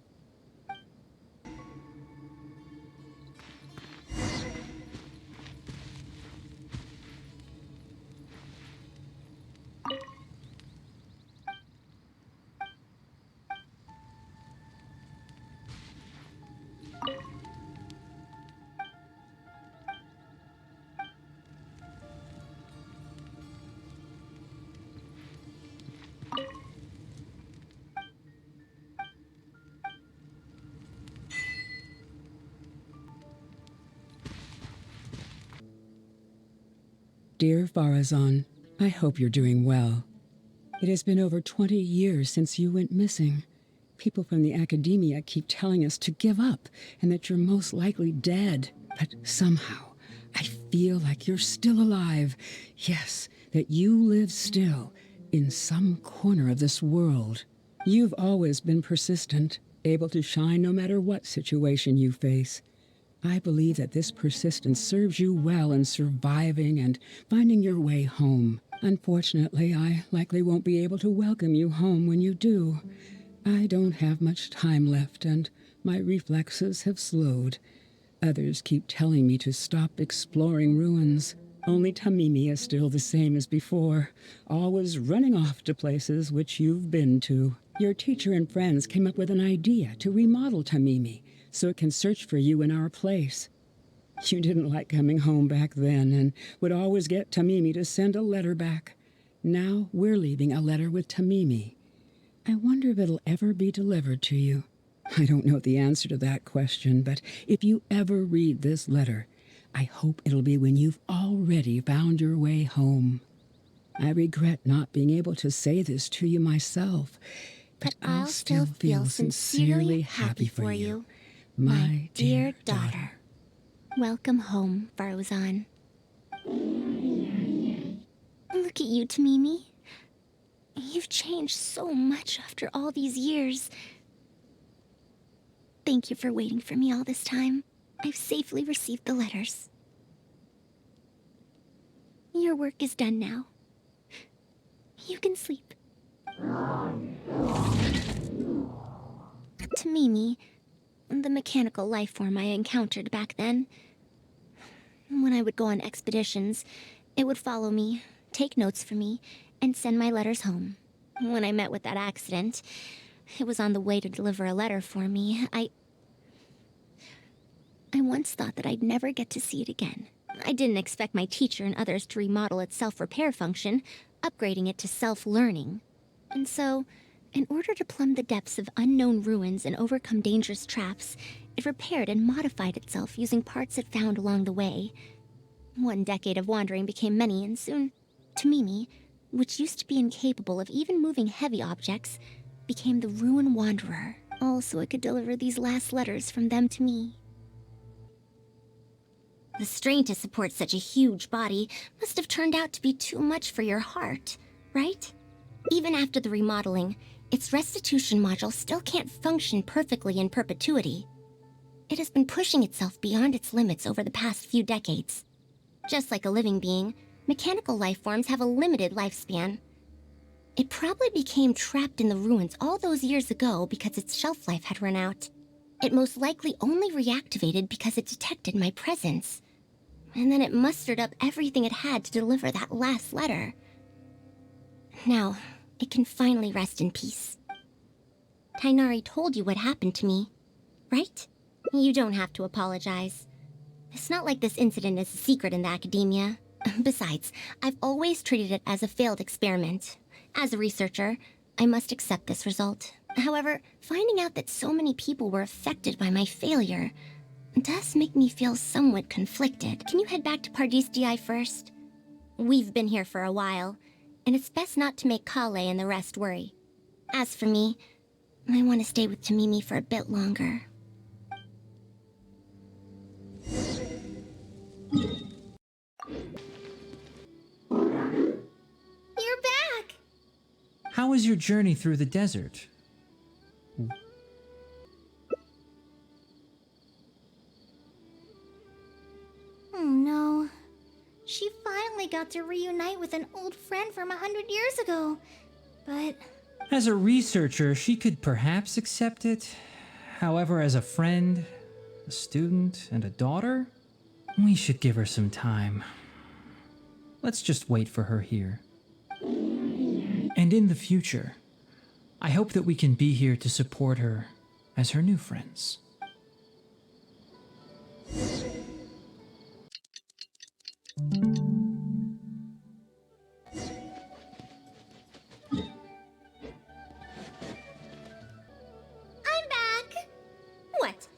Dear Faruzan, I hope you're doing well. It has been over 20 years since you went missing. People from the academia keep telling us to give up and that you're most likely dead. But somehow, I feel like you're still alive. Yes, that you live still in some corner of this world. You've always been persistent, able to shine no matter what situation you face. I believe that this persistence serves you well in surviving and finding your way home. Unfortunately, I likely won't be able to welcome you home when you do. I don't have much time left, and my reflexes have slowed. Others keep telling me to stop exploring ruins. Only Tamimi is still the same as before, always running off to places which you've been to. Your teacher and friends came up with an idea to remodel Tamimi, so it can search for you in our place. You didn't like coming home back then and would always get Tamimi to send a letter back. Now we're leaving a letter with Tamimi. I wonder if it'll ever be delivered to you. I don't know the answer to that question, but if you ever read this letter, I hope it'll be when you've already found your way home. I regret not being able to say this to you myself, but I'll still feel sincerely happy for you. My dear daughter. Welcome home, Faruzan. Look at you, Tamimi. You've changed so much after all these years. Thank you for waiting for me all this time. I've safely received the letters. Your work is done now. You can sleep. Tamimi, the mechanical life form I encountered back then. When I would go on expeditions, it would follow me, take notes for me, and send my letters home. When I met with that accident, it was on the way to deliver a letter for me. I once thought that I'd never get to see it again. I didn't expect my teacher and others to remodel its self-repair function, upgrading it to self-learning. And so, in order to plumb the depths of unknown ruins and overcome dangerous traps, it repaired and modified itself using parts it found along the way. 1 decade of wandering became many, and soon, Tamimi, which used to be incapable of even moving heavy objects, became the Ruin Wanderer, all so it could deliver these last letters from them to me. The strain to support such a huge body must have turned out to be too much for your heart, right? Even after the remodeling, its restitution module still can't function perfectly in perpetuity. It has been pushing itself beyond its limits over the past few decades. Just like a living being, mechanical life forms have a limited lifespan. It probably became trapped in the ruins all those years ago because its shelf life had run out. It most likely only reactivated because it detected my presence. And then it mustered up everything it had to deliver that last letter. Now, it can finally rest in peace. Tighnari told you what happened to me, right? You don't have to apologize. It's not like this incident is a secret in the academia. Besides, I've always treated it as a failed experiment. As a researcher, I must accept this result. However, finding out that so many people were affected by my failure does make me feel somewhat conflicted. Can you head back to Pardis DI first? We've been here for a while, and it's best not to make Kale and the rest worry. As for me, I want to stay with Tamimi for a bit longer. You're back! How was your journey through the desert? Oh no. She finally got to reunite with an old friend from 100 years ago. But As a researcher, she could perhaps accept it. However, as a friend, a student, and a daughter, we should give her some time. Let's just wait for her here. And in the future, I hope that we can be here to support her as her new friends. I'm back! What?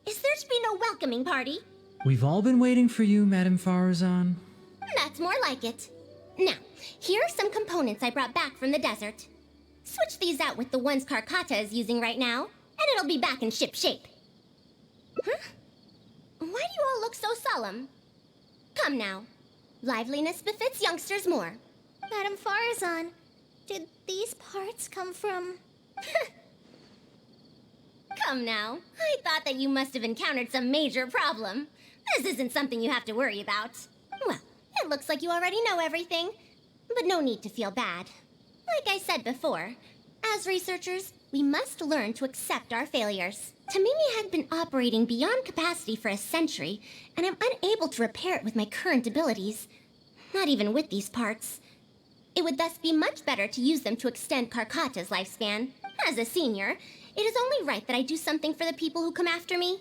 Is there to be no welcoming party? We've all been waiting for you, Madame Faruzan. That's more like it. Now, here are some components I brought back from the desert. Switch these out with the ones Karkata is using right now, and it'll be back in ship shape. Huh? Why do you all look so solemn? Come now. Liveliness befits youngsters more. Madame Faruzan, did these parts come from... Come now. I thought that you must have encountered some major problem. This isn't something you have to worry about. Well, it looks like you already know everything, but no need to feel bad. Like I said before, as researchers, we must learn to accept our failures. Tamimi had been operating beyond capacity for a century, and I'm unable to repair it with my current abilities. Not even with these parts. It would thus be much better to use them to extend Karkata's lifespan. As a senior, it is only right that I do something for the people who come after me.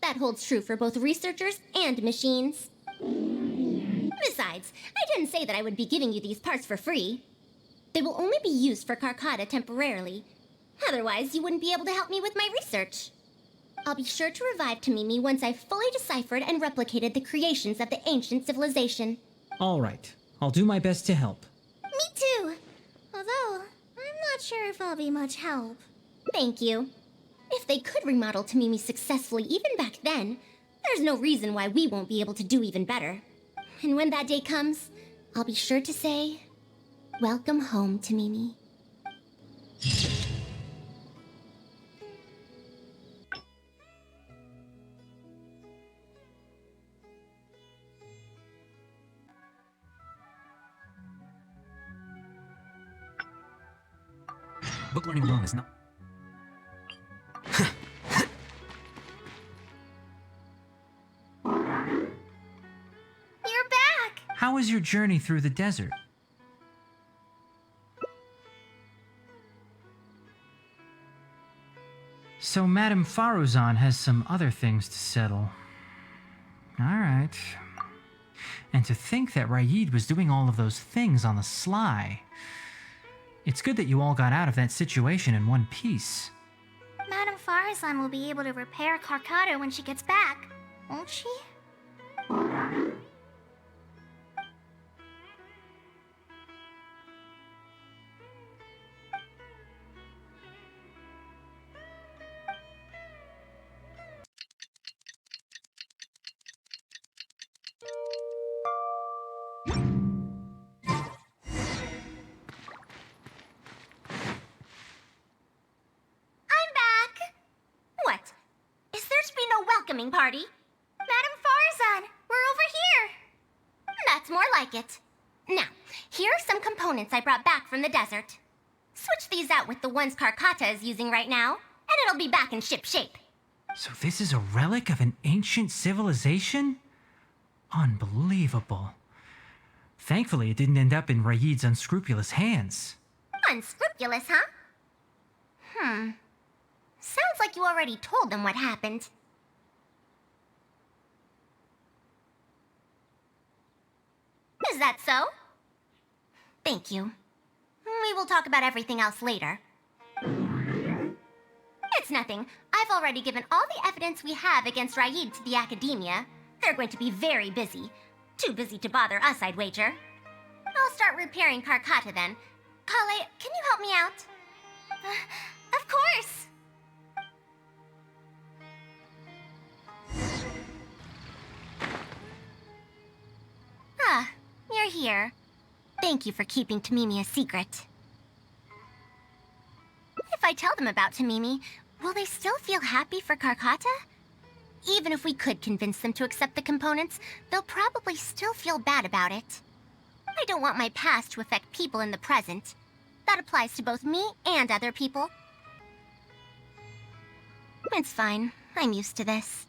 That holds true for both researchers and machines. Besides, I didn't say that I would be giving you these parts for free. They will only be used for Karkata temporarily. Otherwise, you wouldn't be able to help me with my research. I'll be sure to revive Tamimi once I've fully deciphered and replicated the creations of the ancient civilization. All right, I'll do my best to help. Me too. Although, I'm not sure if I'll be much help. Thank you. If they could remodel Tamimi successfully even back then, there's no reason why we won't be able to do even better. And when that day comes, I'll be sure to say, welcome home, Tamimi. Book learning alone is not... You're back! How was your journey through the desert? So Madame Faruzan has some other things to settle. All right. And to think that Raid was doing all of those things on the sly. It's good that you all got out of that situation in one piece. Madame Faruzan will be able to repair Karkata when she gets back, won't she? Welcoming party. Madame Faruzan, we're over here. That's more like it. Now, here are some components I brought back from the desert. Switch these out with the ones Karkata is using right now, and it'll be back in ship shape. So this is a relic of an ancient civilization? Unbelievable. Thankfully, it didn't end up in Raid's unscrupulous hands. Unscrupulous, huh? Sounds like you already told them what happened. Is that so? Thank you. We will talk about everything else later. It's nothing. I've already given all the evidence we have against Raid to the Academia. They're going to be very busy. Too busy to bother us, I'd wager. I'll start repairing Karkata then. Kale, can you help me out? Of course! Ah, you're here. Thank you for keeping Tamimi a secret. If I tell them about Tamimi, will they still feel happy for Karkata? Even if we could convince them to accept the components, they'll probably still feel bad about it. I don't want my past to affect people in the present. That applies to both me and other people. It's fine. I'm used to this.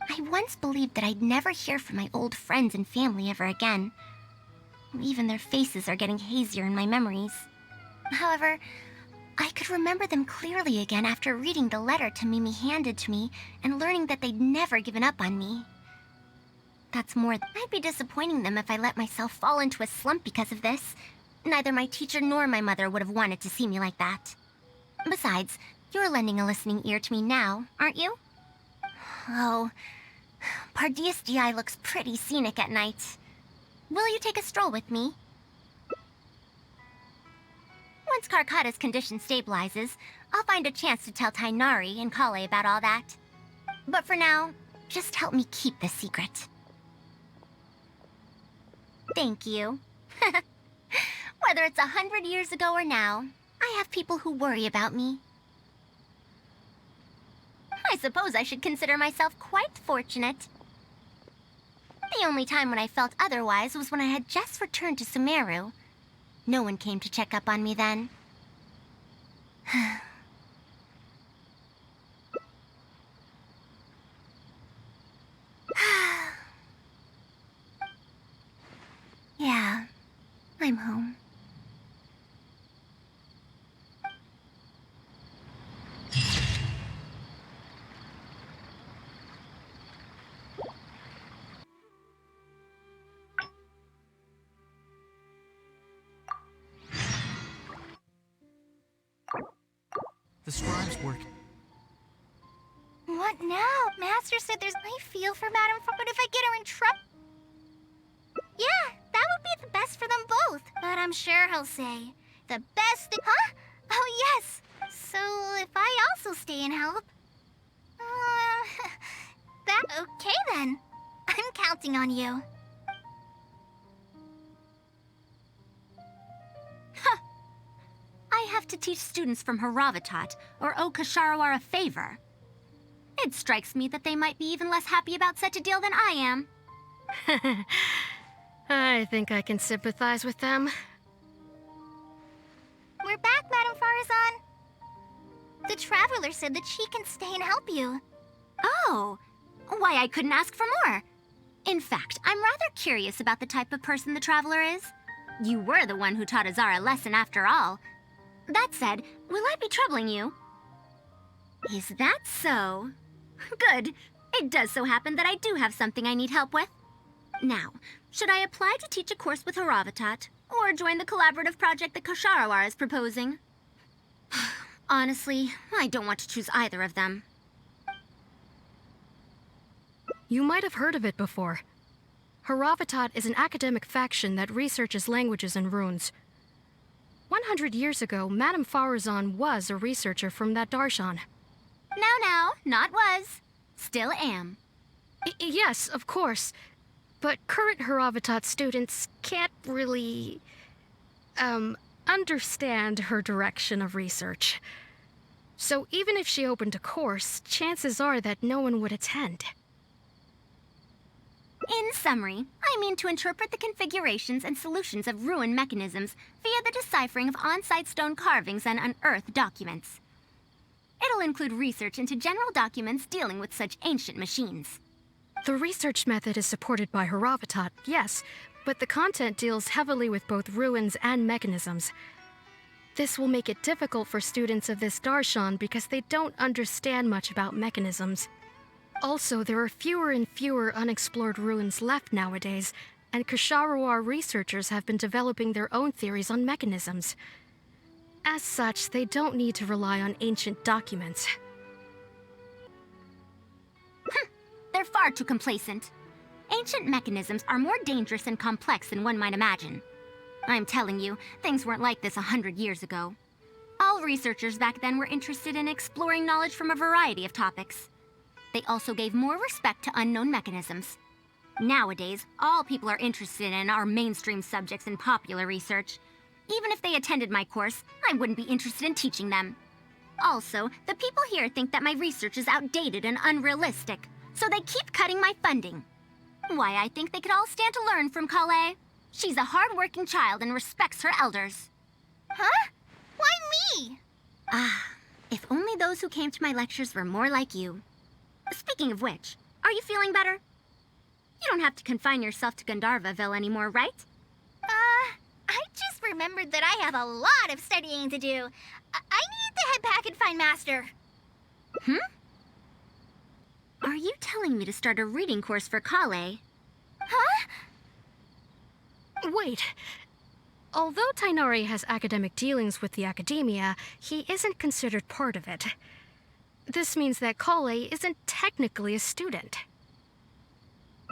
I once believed that I'd never hear from my old friends and family ever again. Even their faces are getting hazier in my memories. However, I could remember them clearly again after reading the letter Tamimi handed to me and learning that they'd never given up on me. That's more than I'd be disappointing them if I let myself fall into a slump because of this. Neither my teacher nor my mother would have wanted to see me like that. Besides, you're lending a listening ear to me now, aren't you? Oh, Pardeus GI looks pretty scenic at night. Will you take a stroll with me? Once Karkata's condition stabilizes, I'll find a chance to tell Tainari and Kale about all that. But for now, just help me keep this secret. Thank you. Whether it's 100 years ago or now, I have people who worry about me. I suppose I should consider myself quite fortunate. The only time when I felt otherwise was when I had just returned to Sumeru. No one came to check up on me then. Yeah, I'm home. The scribe's work. What now? Master said there's... I feel for Madame but if I get her in trouble... Yeah, that would be the best for them both. But I'm sure he'll say, the best thing... Huh? Oh, yes. So, if I also stay and help... that... Okay, then. I'm counting on you. I have to teach students from Haravatat, or owe Kasharawar a favor. It strikes me that they might be even less happy about such a deal than I am. I think I can sympathize with them. We're back, Madame Faruzan. The Traveler said that she can stay and help you. Oh, why I couldn't ask for more. In fact, I'm rather curious about the type of person the Traveler is. You were the one who taught Azar a lesson after all. That said, will I be troubling you? Is that so? Good. It does so happen that I do have something I need help with. Now, should I apply to teach a course with Haravatat, or join the collaborative project that Kasharawar is proposing? Honestly, I don't want to choose either of them. You might have heard of it before. Haravatat is an academic faction that researches languages and runes. 100 years ago, Madame Faruzan was a researcher from that darshan. Now, not was. Still am. Yes, of course. But current Haravatat students can't really... understand her direction of research. So even if she opened a course, chances are that no one would attend. In summary, I mean to interpret the configurations and solutions of ruin mechanisms via the deciphering of on-site stone carvings and unearthed documents. It'll include research into general documents dealing with such ancient machines. The research method is supported by Haravatat, yes, but the content deals heavily with both ruins and mechanisms. This will make it difficult for students of this darshan because they don't understand much about mechanisms. Also, there are fewer and fewer unexplored ruins left nowadays, and Kasharawar researchers have been developing their own theories on mechanisms. As such, they don't need to rely on ancient documents. They're far too complacent. Ancient mechanisms are more dangerous and complex than one might imagine. I'm telling you, things weren't like this 100 years ago. All researchers back then were interested in exploring knowledge from a variety of topics. They also gave more respect to unknown mechanisms. Nowadays, all people are interested in are mainstream subjects in popular research. Even if they attended my course, I wouldn't be interested in teaching them. Also, the people here think that my research is outdated and unrealistic, so they keep cutting my funding. Why, I think they could all stand to learn from Kale. She's a hard-working child and respects her elders. Huh? Why me? Ah, if only those who came to my lectures were more like you. Speaking of which, are you feeling better? You don't have to confine yourself to Gandharvaville anymore, right? I just remembered that I have a lot of studying to do. I need to head back and find Master. Are you telling me to start a reading course for Kale? Huh? Wait. Although Tainari has academic dealings with the academia, he isn't considered part of it. This means that Kale isn't technically a student.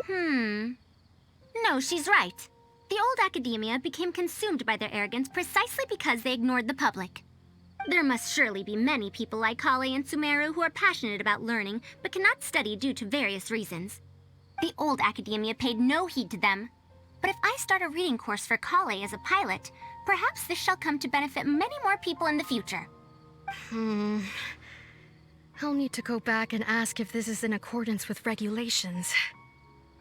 No, she's right. The old academia became consumed by their arrogance precisely because they ignored the public. There must surely be many people like Kale and Sumeru who are passionate about learning, but cannot study due to various reasons. The old academia paid no heed to them. But if I start a reading course for Kale as a pilot, perhaps this shall come to benefit many more people in the future. I'll need to go back and ask if this is in accordance with regulations.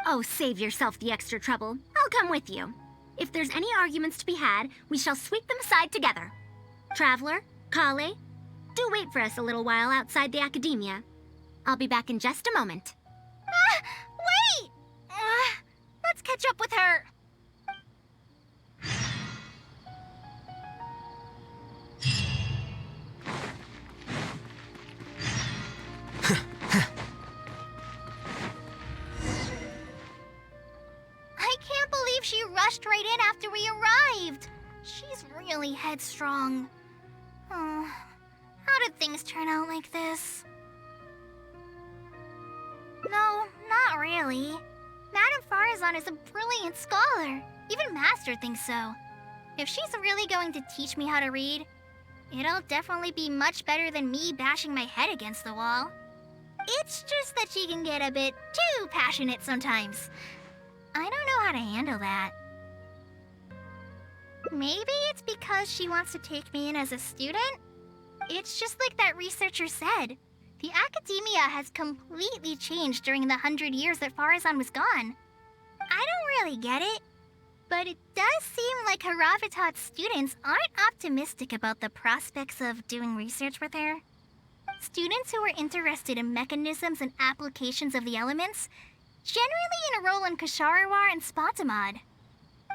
Oh, save yourself the extra trouble. I'll come with you. If there's any arguments to be had, we shall sweep them aside together. Traveler, Kale, do wait for us a little while outside the academia. I'll be back in just a moment. Wait! Let's catch up with her. I can't believe she rushed right in after we arrived. She's really headstrong. Oh, how did things turn out like this? No, not really. Madame Faruzan is a brilliant scholar. Even Master thinks so. If she's really going to teach me how to read, it'll definitely be much better than me bashing my head against the wall. It's just that she can get a bit too passionate sometimes. I don't know how to handle that. Maybe it's because she wants to take me in as a student? It's just like that researcher said. The academia has completely changed during the 100 years that Faruzan was gone. I don't really get it, but it does seem like Haravitat's students aren't optimistic about the prospects of doing research with her. Students who are interested in mechanisms and applications of the elements generally enroll in Ksharawar and Spontamod.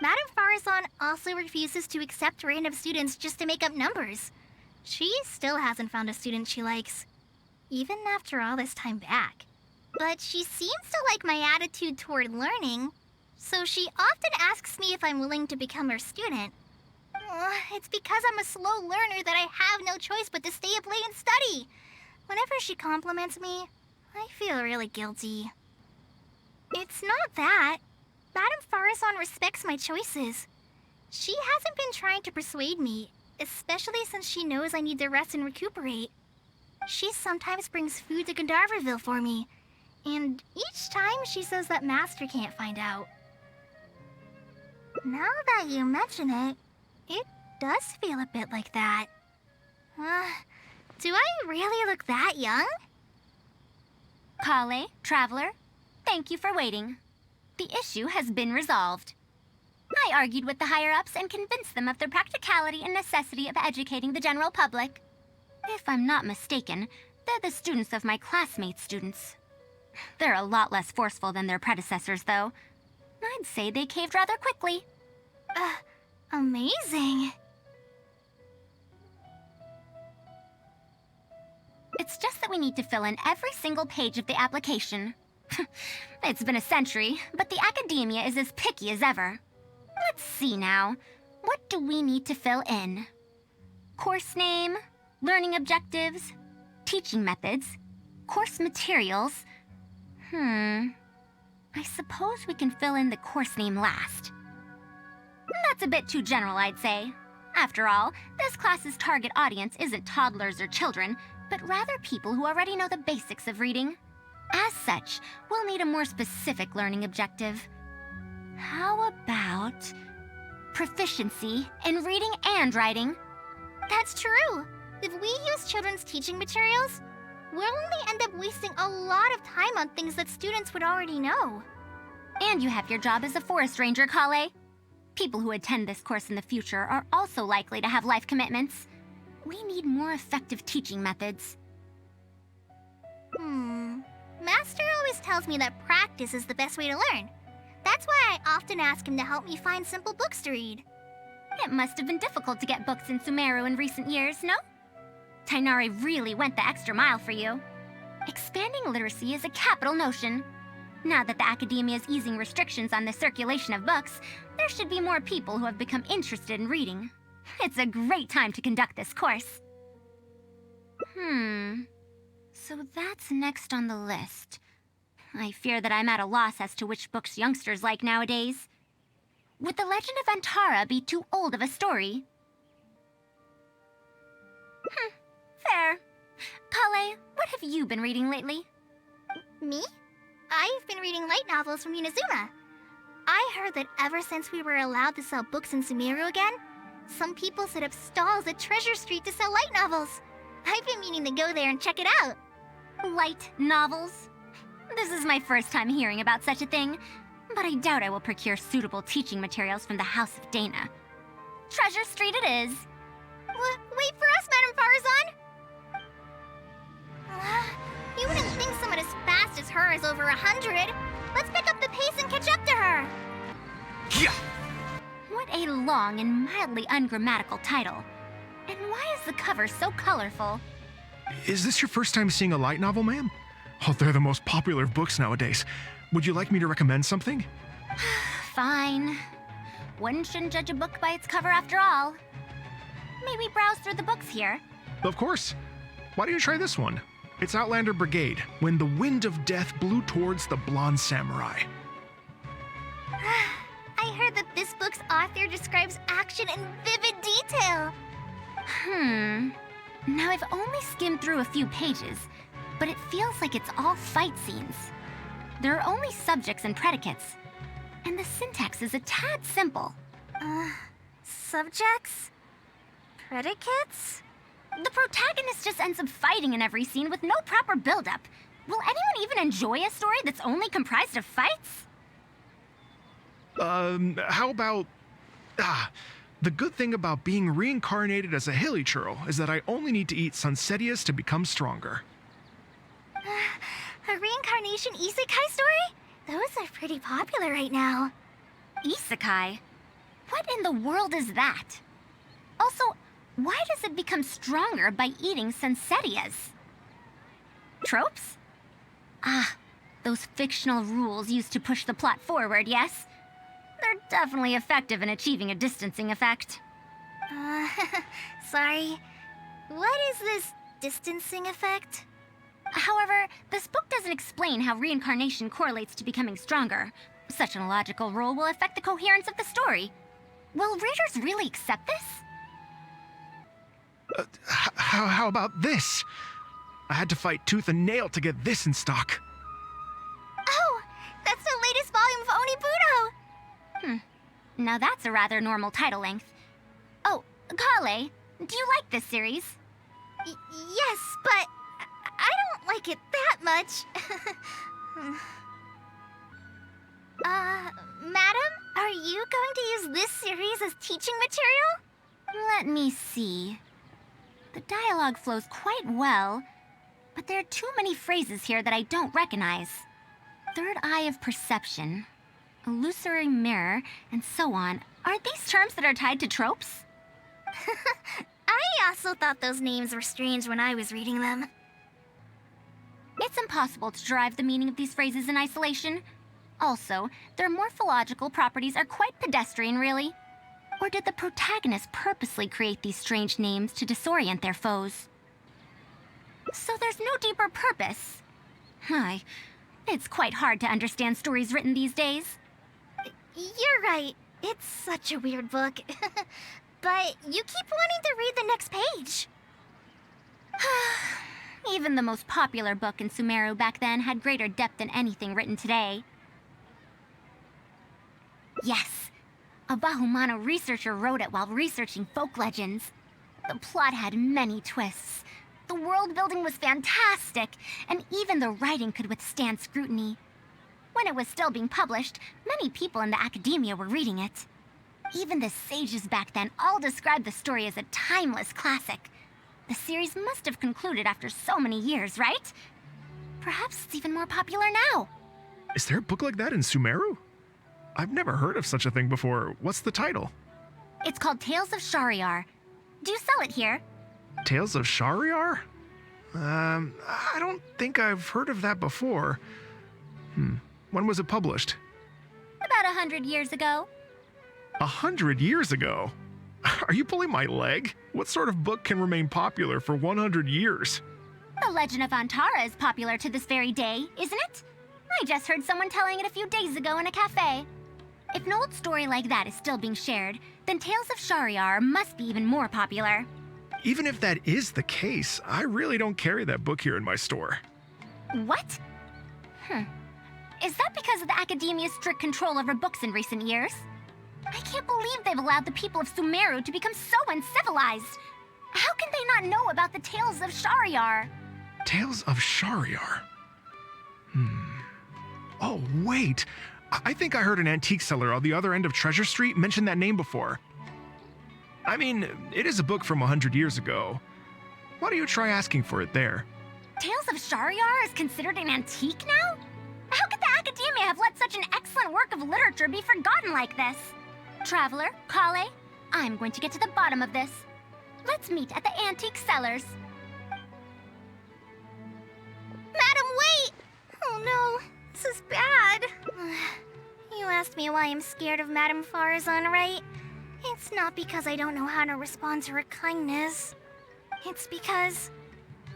Madame Faruzan also refuses to accept random students just to make up numbers. She still hasn't found a student she likes, even after all this time back. But she seems to like my attitude toward learning, so she often asks me if I'm willing to become her student. It's because I'm a slow learner that I have no choice but to stay up late and study. Whenever she compliments me, I feel really guilty. It's not that. Madame Faruzan respects my choices. She hasn't been trying to persuade me, especially since she knows I need to rest and recuperate. She sometimes brings food to Gandharvaville for me, and each time she says that Master can't find out. Now that you mention it, it does feel a bit like that. Do I really look that young? Kale, Traveler, thank you for waiting. The issue has been resolved. I argued with the higher-ups and convinced them of the practicality and necessity of educating the general public. If I'm not mistaken, they're the students of my classmates' students. They're a lot less forceful than their predecessors, though. I'd say they caved rather quickly. Amazing. It's just that we need to fill in every single page of the application. It's been a century, but the academia is as picky as ever. Let's see now. What do we need to fill in? Course name, learning objectives, teaching methods, course materials. I suppose we can fill in the course name last. That's a bit too general, I'd say. After all, this class's target audience isn't toddlers or children, but rather people who already know the basics of reading. As such, we'll need a more specific learning objective. How about proficiency in reading and writing? That's true. If we use children's teaching materials, we'll only end up wasting a lot of time on things that students would already know. And you have your job as a forest ranger, Kale. People who attend this course in the future are also likely to have life commitments. We need more effective teaching methods. Master always tells me that practice is the best way to learn. That's why I often ask him to help me find simple books to read. It must have been difficult to get books in Sumeru in recent years, no? Tainari really went the extra mile for you. Expanding literacy is a capital notion. Now that the academia is easing restrictions on the circulation of books, there should be more people who have become interested in reading. It's a great time to conduct this course. So that's next on the list. I fear that I'm at a loss as to which books youngsters like nowadays. Would The Legend of Antara be too old of a story? Fair. Kale, what have you been reading lately? Me? I've been reading light novels from Inazuma. I heard that ever since we were allowed to sell books in Sumeru again, some people set up stalls at Treasure Street to sell light novels. I've been meaning to go there and check it out. Light novels? This is my first time hearing about such a thing, but I doubt I will procure suitable teaching materials from the House of Dana. Treasure Street it is. Wait for us, Madame Faruzan! You wouldn't think someone as fast as her is over 100. Let's pick up the pace and catch up to her. Yeah. What a long and mildly ungrammatical title. And why is the cover so colorful? Is this your first time seeing a light novel, ma'am? Oh, they're the most popular of books nowadays. Would you like me to recommend something? Fine. One shouldn't judge a book by its cover after all. May we browse through the books here? Of course. Why don't you try this one? It's Outlander Brigade, When the Wind of Death Blew Towards the Blonde Samurai. I heard that this book's author describes action in vivid detail. Now I've only skimmed through a few pages, but it feels like it's all fight scenes. There are only subjects and predicates, and the syntax is a tad simple. Subjects? Predicates? The protagonist just ends up fighting in every scene with no proper build-up. Will anyone even enjoy a story that's only comprised of fights? How about... the good thing about being reincarnated as a hilly churl is that I only need to eat Sunsetias to become stronger. A reincarnation isekai story? Those are pretty popular right now. Isekai? What in the world is that? Also, why does it become stronger by eating Sunsetias? Tropes? Those fictional rules used to push the plot forward, yes? They're definitely effective in achieving a distancing effect. Sorry. What is this distancing effect? However, this book doesn't explain how reincarnation correlates to becoming stronger. Such an illogical rule will affect the coherence of the story. Will readers really accept this? How about this? I had to fight tooth and nail to get this in stock. Oh, that's the latest volume of Onibudo! Now that's a rather normal title length. Oh, Kale, do you like this series? Yes, but I don't like it that much. Madam, are you going to use this series as teaching material? Let me see. The dialogue flows quite well, but there are too many phrases here that I don't recognize. Third eye of perception, illusory mirror, and so on. Are these terms that are tied to tropes? I also thought those names were strange when I was reading them. It's impossible to derive the meaning of these phrases in isolation. Also, their morphological properties are quite pedestrian, really. Or did the protagonist purposely create these strange names to disorient their foes? So there's no deeper purpose. It's quite hard to understand stories written these days. You're right. It's such a weird book. But you keep wanting to read the next page. Even the most popular book in Sumeru back then had greater depth than anything written today. Yes, a Bahumano researcher wrote it while researching folk legends. The plot had many twists. The world building was fantastic, and even the writing could withstand scrutiny. When it was still being published, many people in the academia were reading it. Even the sages back then all described the story as a timeless classic. The series must have concluded after so many years, right? Perhaps it's even more popular now. Is there a book like that in Sumeru? I've never heard of such a thing before. What's the title? It's called Tales of Shariar. Do you sell it here? Tales of Shariar? I don't think I've heard of that before. When was it published? About 100 years ago. 100 years ago? Are you pulling my leg? What sort of book can remain popular for 100 years? The Legend of Antara is popular to this very day, isn't it? I just heard someone telling it a few days ago in a cafe. If an old story like that is still being shared, then Tales of Shariar must be even more popular. Even if that is the case, I really don't carry that book here in my store. What? Is that because of the academia's strict control over books in recent years? I can't believe they've allowed the people of Sumeru to become so uncivilized. How can they not know about the Tales of Shariar? Tales of Shariar? Oh, wait. I think I heard an antique seller on the other end of Treasure Street mention that name before. I mean, it is a book from 100 years ago. Why don't you try asking for it there? Tales of Shariar is considered an antique now? How could the academia have let such an excellent work of literature be forgotten like this? Traveler, Kale, I'm going to get to the bottom of this. Let's meet at the antique sellers. Madam, wait! Oh no, this is bad. You asked me why I'm scared of Madame Faruzan, right? It's not because I don't know how to respond to her kindness. It's because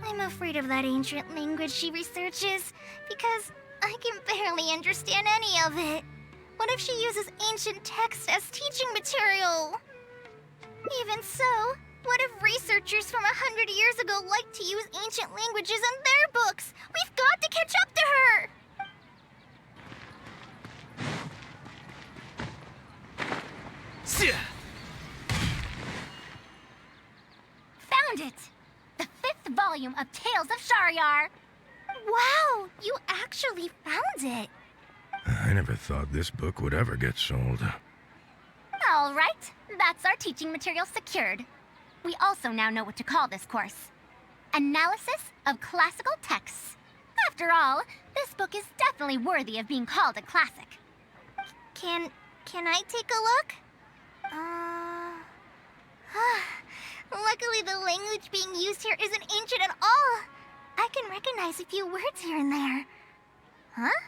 I'm afraid of that ancient language she researches, because I can barely understand any of it. What if she uses ancient texts as teaching material? Even so, what if researchers from 100 years ago like to use ancient languages in their books? We've got to catch up to her! Found it! The 5th volume of Tales of Shariar! Wow, you actually found it! I never thought this book would ever get sold. All right, that's our teaching material secured. We also now know what to call this course. Analysis of Classical Texts. After all, this book is definitely worthy of being called a classic. Can I take a look? Luckily the language being used here isn't ancient at all. I can recognize a few words here and there. Huh?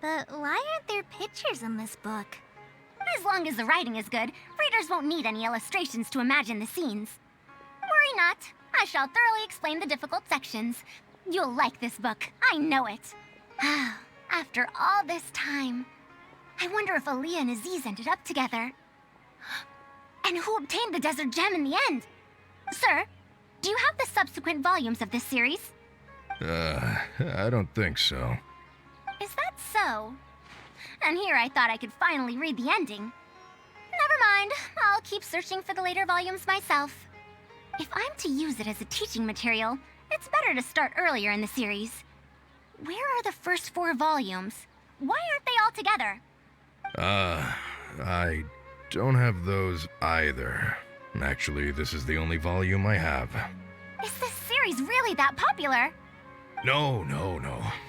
But why aren't there pictures in this book? As long as the writing is good, readers won't need any illustrations to imagine the scenes. Worry not, I shall thoroughly explain the difficult sections. You'll like this book, I know it. After all this time, I wonder if Aaliyah and Aziz ended up together. And who obtained the desert gem in the end? Sir, do you have the subsequent volumes of this series? I don't think so. Is that so? And here I thought I could finally read the ending. Never mind, I'll keep searching for the later volumes myself. If I'm to use it as a teaching material, it's better to start earlier in the series. Where are the first 4 volumes? Why aren't they all together? I don't have those either. Actually, this is the only volume I have. Is this series really that popular? No.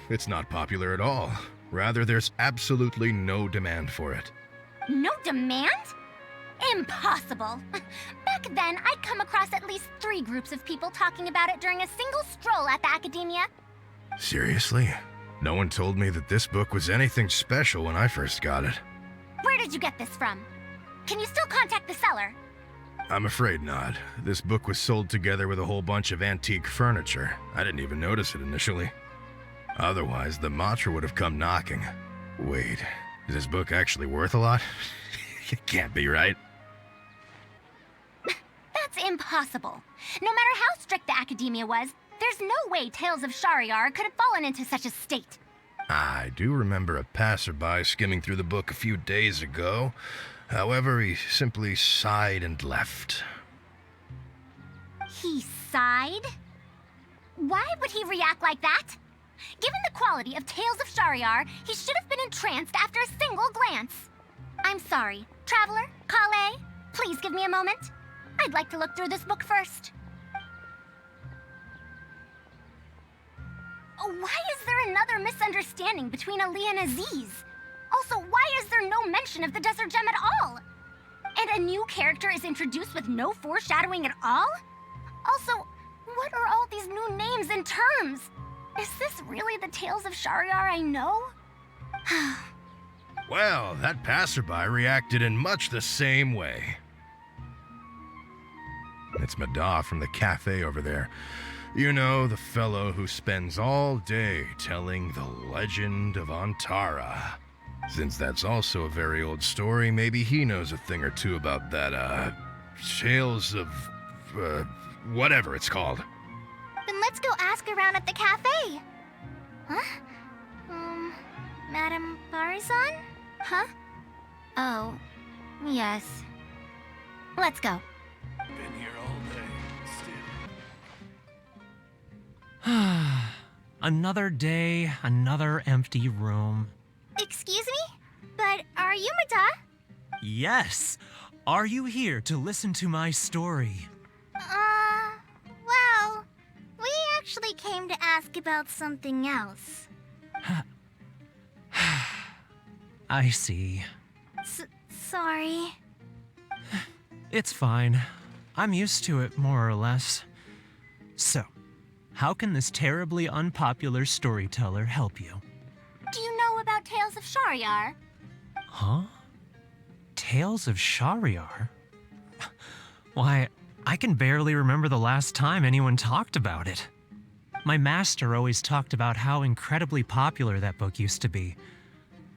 It's not popular at all. Rather, there's absolutely no demand for it. No demand? Impossible. Back then, I'd come across at least 3 groups of people talking about it during a single stroll at the academia. Seriously? No one told me that this book was anything special when I first got it. Where did you get this from? Can you still contact the seller? I'm afraid not. This book was sold together with a whole bunch of antique furniture. I didn't even notice it initially. Otherwise, the Matra would have come knocking. Wait, is this book actually worth a lot? It can't be right. That's impossible. No matter how strict the academia was, there's no way Tales of Shariar could have fallen into such a state. I do remember a passerby skimming through the book a few days ago. However, he simply sighed and left. He sighed? Why would he react like that? Given the quality of Tales of Shariar, he should have been entranced after a single glance. I'm sorry. Traveler, Kale, please give me a moment. I'd like to look through this book first. Why is there another misunderstanding between Ali and Aziz? Also, why is there no mention of the Desert Gem at all? And a new character is introduced with no foreshadowing at all? Also, what are all these new names and terms? Is this really the Tales of Shariar I know? Well, that passerby reacted in much the same way. It's Mada from the cafe over there. You know, the fellow who spends all day telling the legend of Antara. Since that's also a very old story, maybe he knows a thing or two about that, Tales of, whatever it's called. Then let's go ask around at the cafe. Huh? Madam Faruzan? Huh? Oh, yes. Let's go. Been here all day, Another day, another empty room. Excuse me? But are you Mada? Yes! Are you here to listen to my story? Well, we actually came to ask about something else. I see. Sorry. It's fine. I'm used to it, more or less. So, how can this terribly unpopular storyteller help you? Do you know about Tales of Shariar? Huh? Tales of Shariar? Why, I can barely remember the last time anyone talked about it. My master always talked about how incredibly popular that book used to be.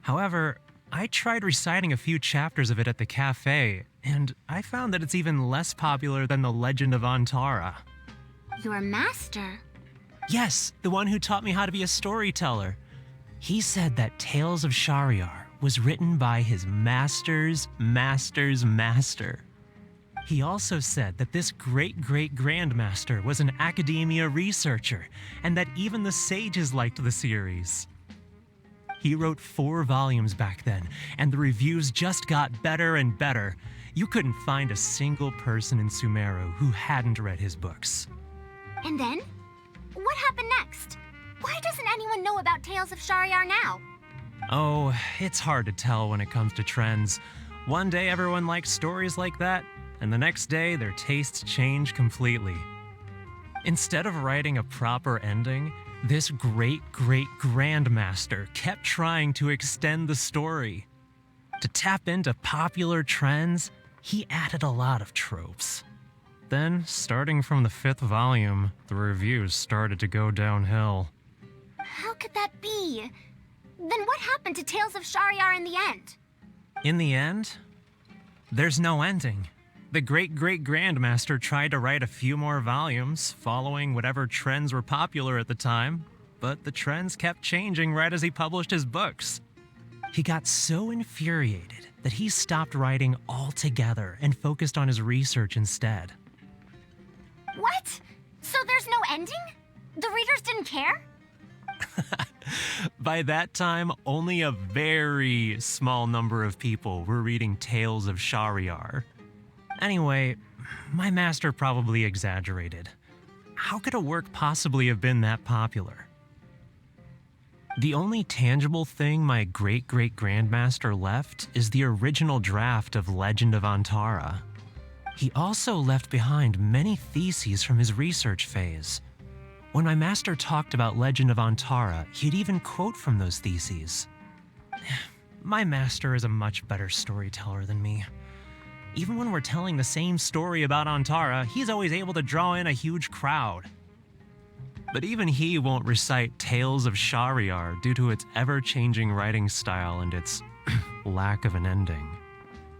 However, I tried reciting a few chapters of it at the cafe, and I found that it's even less popular than the Legend of Antara. Your master? Yes, the one who taught me how to be a storyteller. He said that Tales of Shariar was written by his master's master's master. He also said that this great-great-grandmaster was an academia researcher, and that even the sages liked the series. He wrote 4 volumes back then, and the reviews just got better and better. You couldn't find a single person in Sumeru who hadn't read his books. And then? What happened next? Why doesn't anyone know about Tales of Shariar now? Oh, it's hard to tell when it comes to trends. One day everyone likes stories like that, and the next day their tastes change completely. Instead of writing a proper ending, this great-great-grandmaster kept trying to extend the story. To tap into popular trends, he added a lot of tropes. Then, starting from the 5th volume, the reviews started to go downhill. How could that be? Then what happened to Tales of Shariar in the end? In the end, there's no ending. The great-great-grandmaster tried to write a few more volumes, following whatever trends were popular at the time, but the trends kept changing right as he published his books. He got so infuriated that he stopped writing altogether and focused on his research instead. What? So there's no ending? The readers didn't care? By that time, only a very small number of people were reading Tales of Shariar. Anyway, my master probably exaggerated. How could a work possibly have been that popular? The only tangible thing my great-great-grandmaster left is the original draft of Legend of Antara. He also left behind many theses from his research phase. When my master talked about Legend of Antara, he'd even quote from those theses. My master is a much better storyteller than me. Even when we're telling the same story about Antara, he's always able to draw in a huge crowd. But even he won't recite Tales of Shariar due to its ever-changing writing style and its lack of an ending.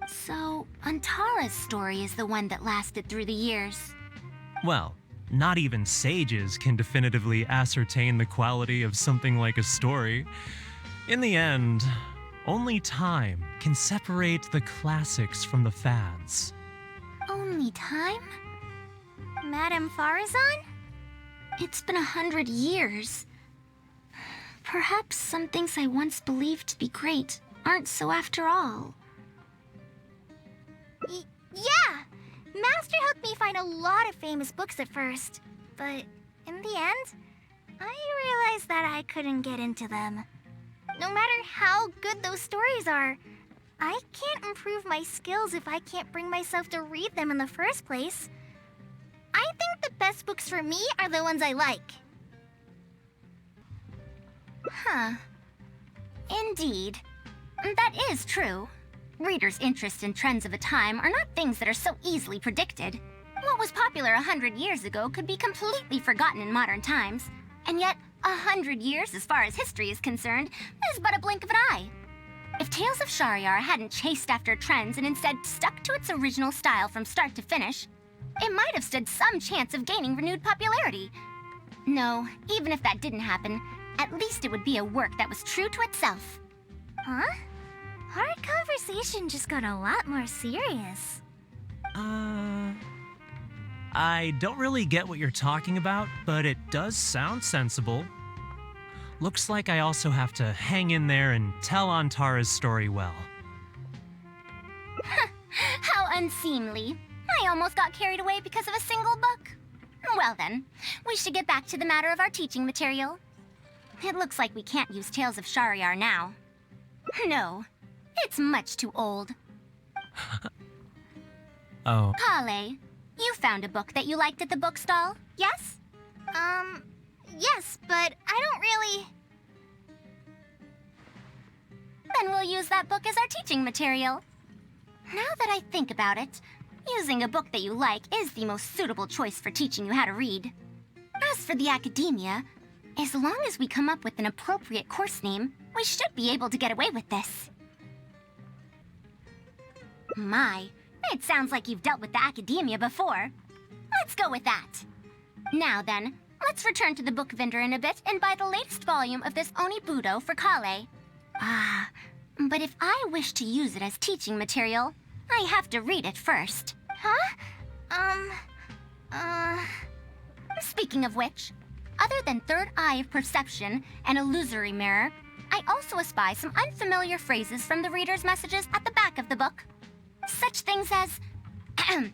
So, Antara's story is the one that lasted through the years. Well, not even sages can definitively ascertain the quality of something like a story. In the end, only time can separate the classics from the fads. Only time? Madame Faruzan? It's been 100 years. Perhaps some things I once believed to be great aren't so after all. Yeah! Master helped me find a lot of famous books at first, but in the end, I realized that I couldn't get into them. No matter how good those stories are, I can't improve my skills if I can't bring myself to read them in the first place. I think the best books for me are the ones I like. Huh. Indeed. That is true. Readers' interests and trends of a time are not things that are so easily predicted. What was popular 100 years ago could be completely forgotten in modern times. And yet, 100 years as far as history is concerned is but a blink of an eye. If Tales of Shahryar hadn't chased after trends and instead stuck to its original style from start to finish, it might have stood some chance of gaining renewed popularity. No, even if that didn't happen, at least it would be a work that was true to itself. Huh? Our conversation just got a lot more serious. I don't really get what you're talking about, but it does sound sensible. Looks like I also have to hang in there and tell Antara's story well. How unseemly. I almost got carried away because of a single book. Well then, we should get back to the matter of our teaching material. It looks like we can't use Tales of Shahryar now. No, it's much too old. Oh. Kale, you found a book that you liked at the bookstall, yes? Yes, but I don't really... Then we'll use that book as our teaching material. Now that I think about it, using a book that you like is the most suitable choice for teaching you how to read. As for the academia, as long as we come up with an appropriate course name, we should be able to get away with this. My, it sounds like you've dealt with the academia before. Let's go with that. Now then, let's return to the book vendor in a bit and buy the latest volume of this Onibudo for Kale. But if I wish to use it as teaching material, I have to read it first. Huh? Speaking of which, other than third eye of perception and illusory mirror, I also espy some unfamiliar phrases from the reader's messages at the back of the book. Such things as, even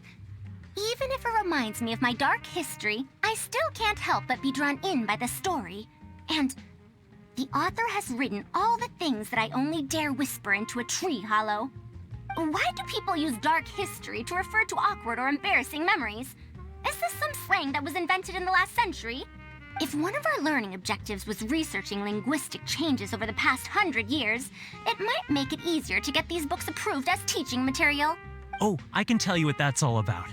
if it reminds me of my dark history, I still can't help but be drawn in by the story. And the author has written all the things that I only dare whisper into a tree hollow. Why do people use dark history to refer to awkward or embarrassing memories? Is this some slang that was invented in the last century? If one of our learning objectives was researching linguistic changes over the past 100 years, it might make it easier to get these books approved as teaching material. Oh, I can tell you what that's all about.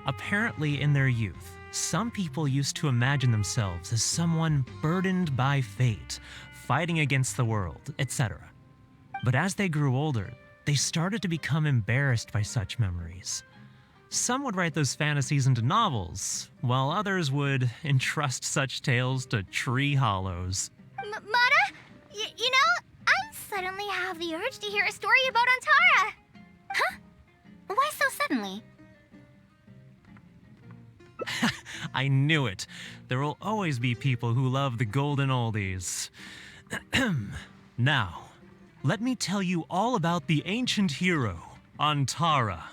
Apparently, in their youth, some people used to imagine themselves as someone burdened by fate, fighting against the world, etc. But as they grew older, they started to become embarrassed by such memories. Some would write those fantasies into novels, while others would entrust such tales to tree hollows. Mata, you know, I suddenly have the urge to hear a story about Antara. Huh? Why so suddenly? I knew it. There will always be people who love the golden oldies. Now, let me tell you all about the ancient hero, Antara.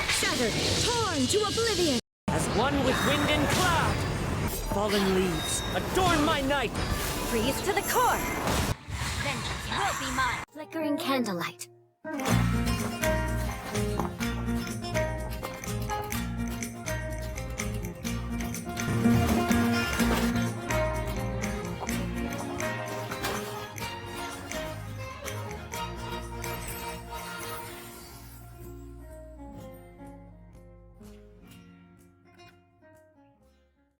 Shattered, torn to oblivion. As one with wind and cloud. Fallen leaves, adorn my night. Freeze to the core. Vengeance will be mine. Flickering candlelight.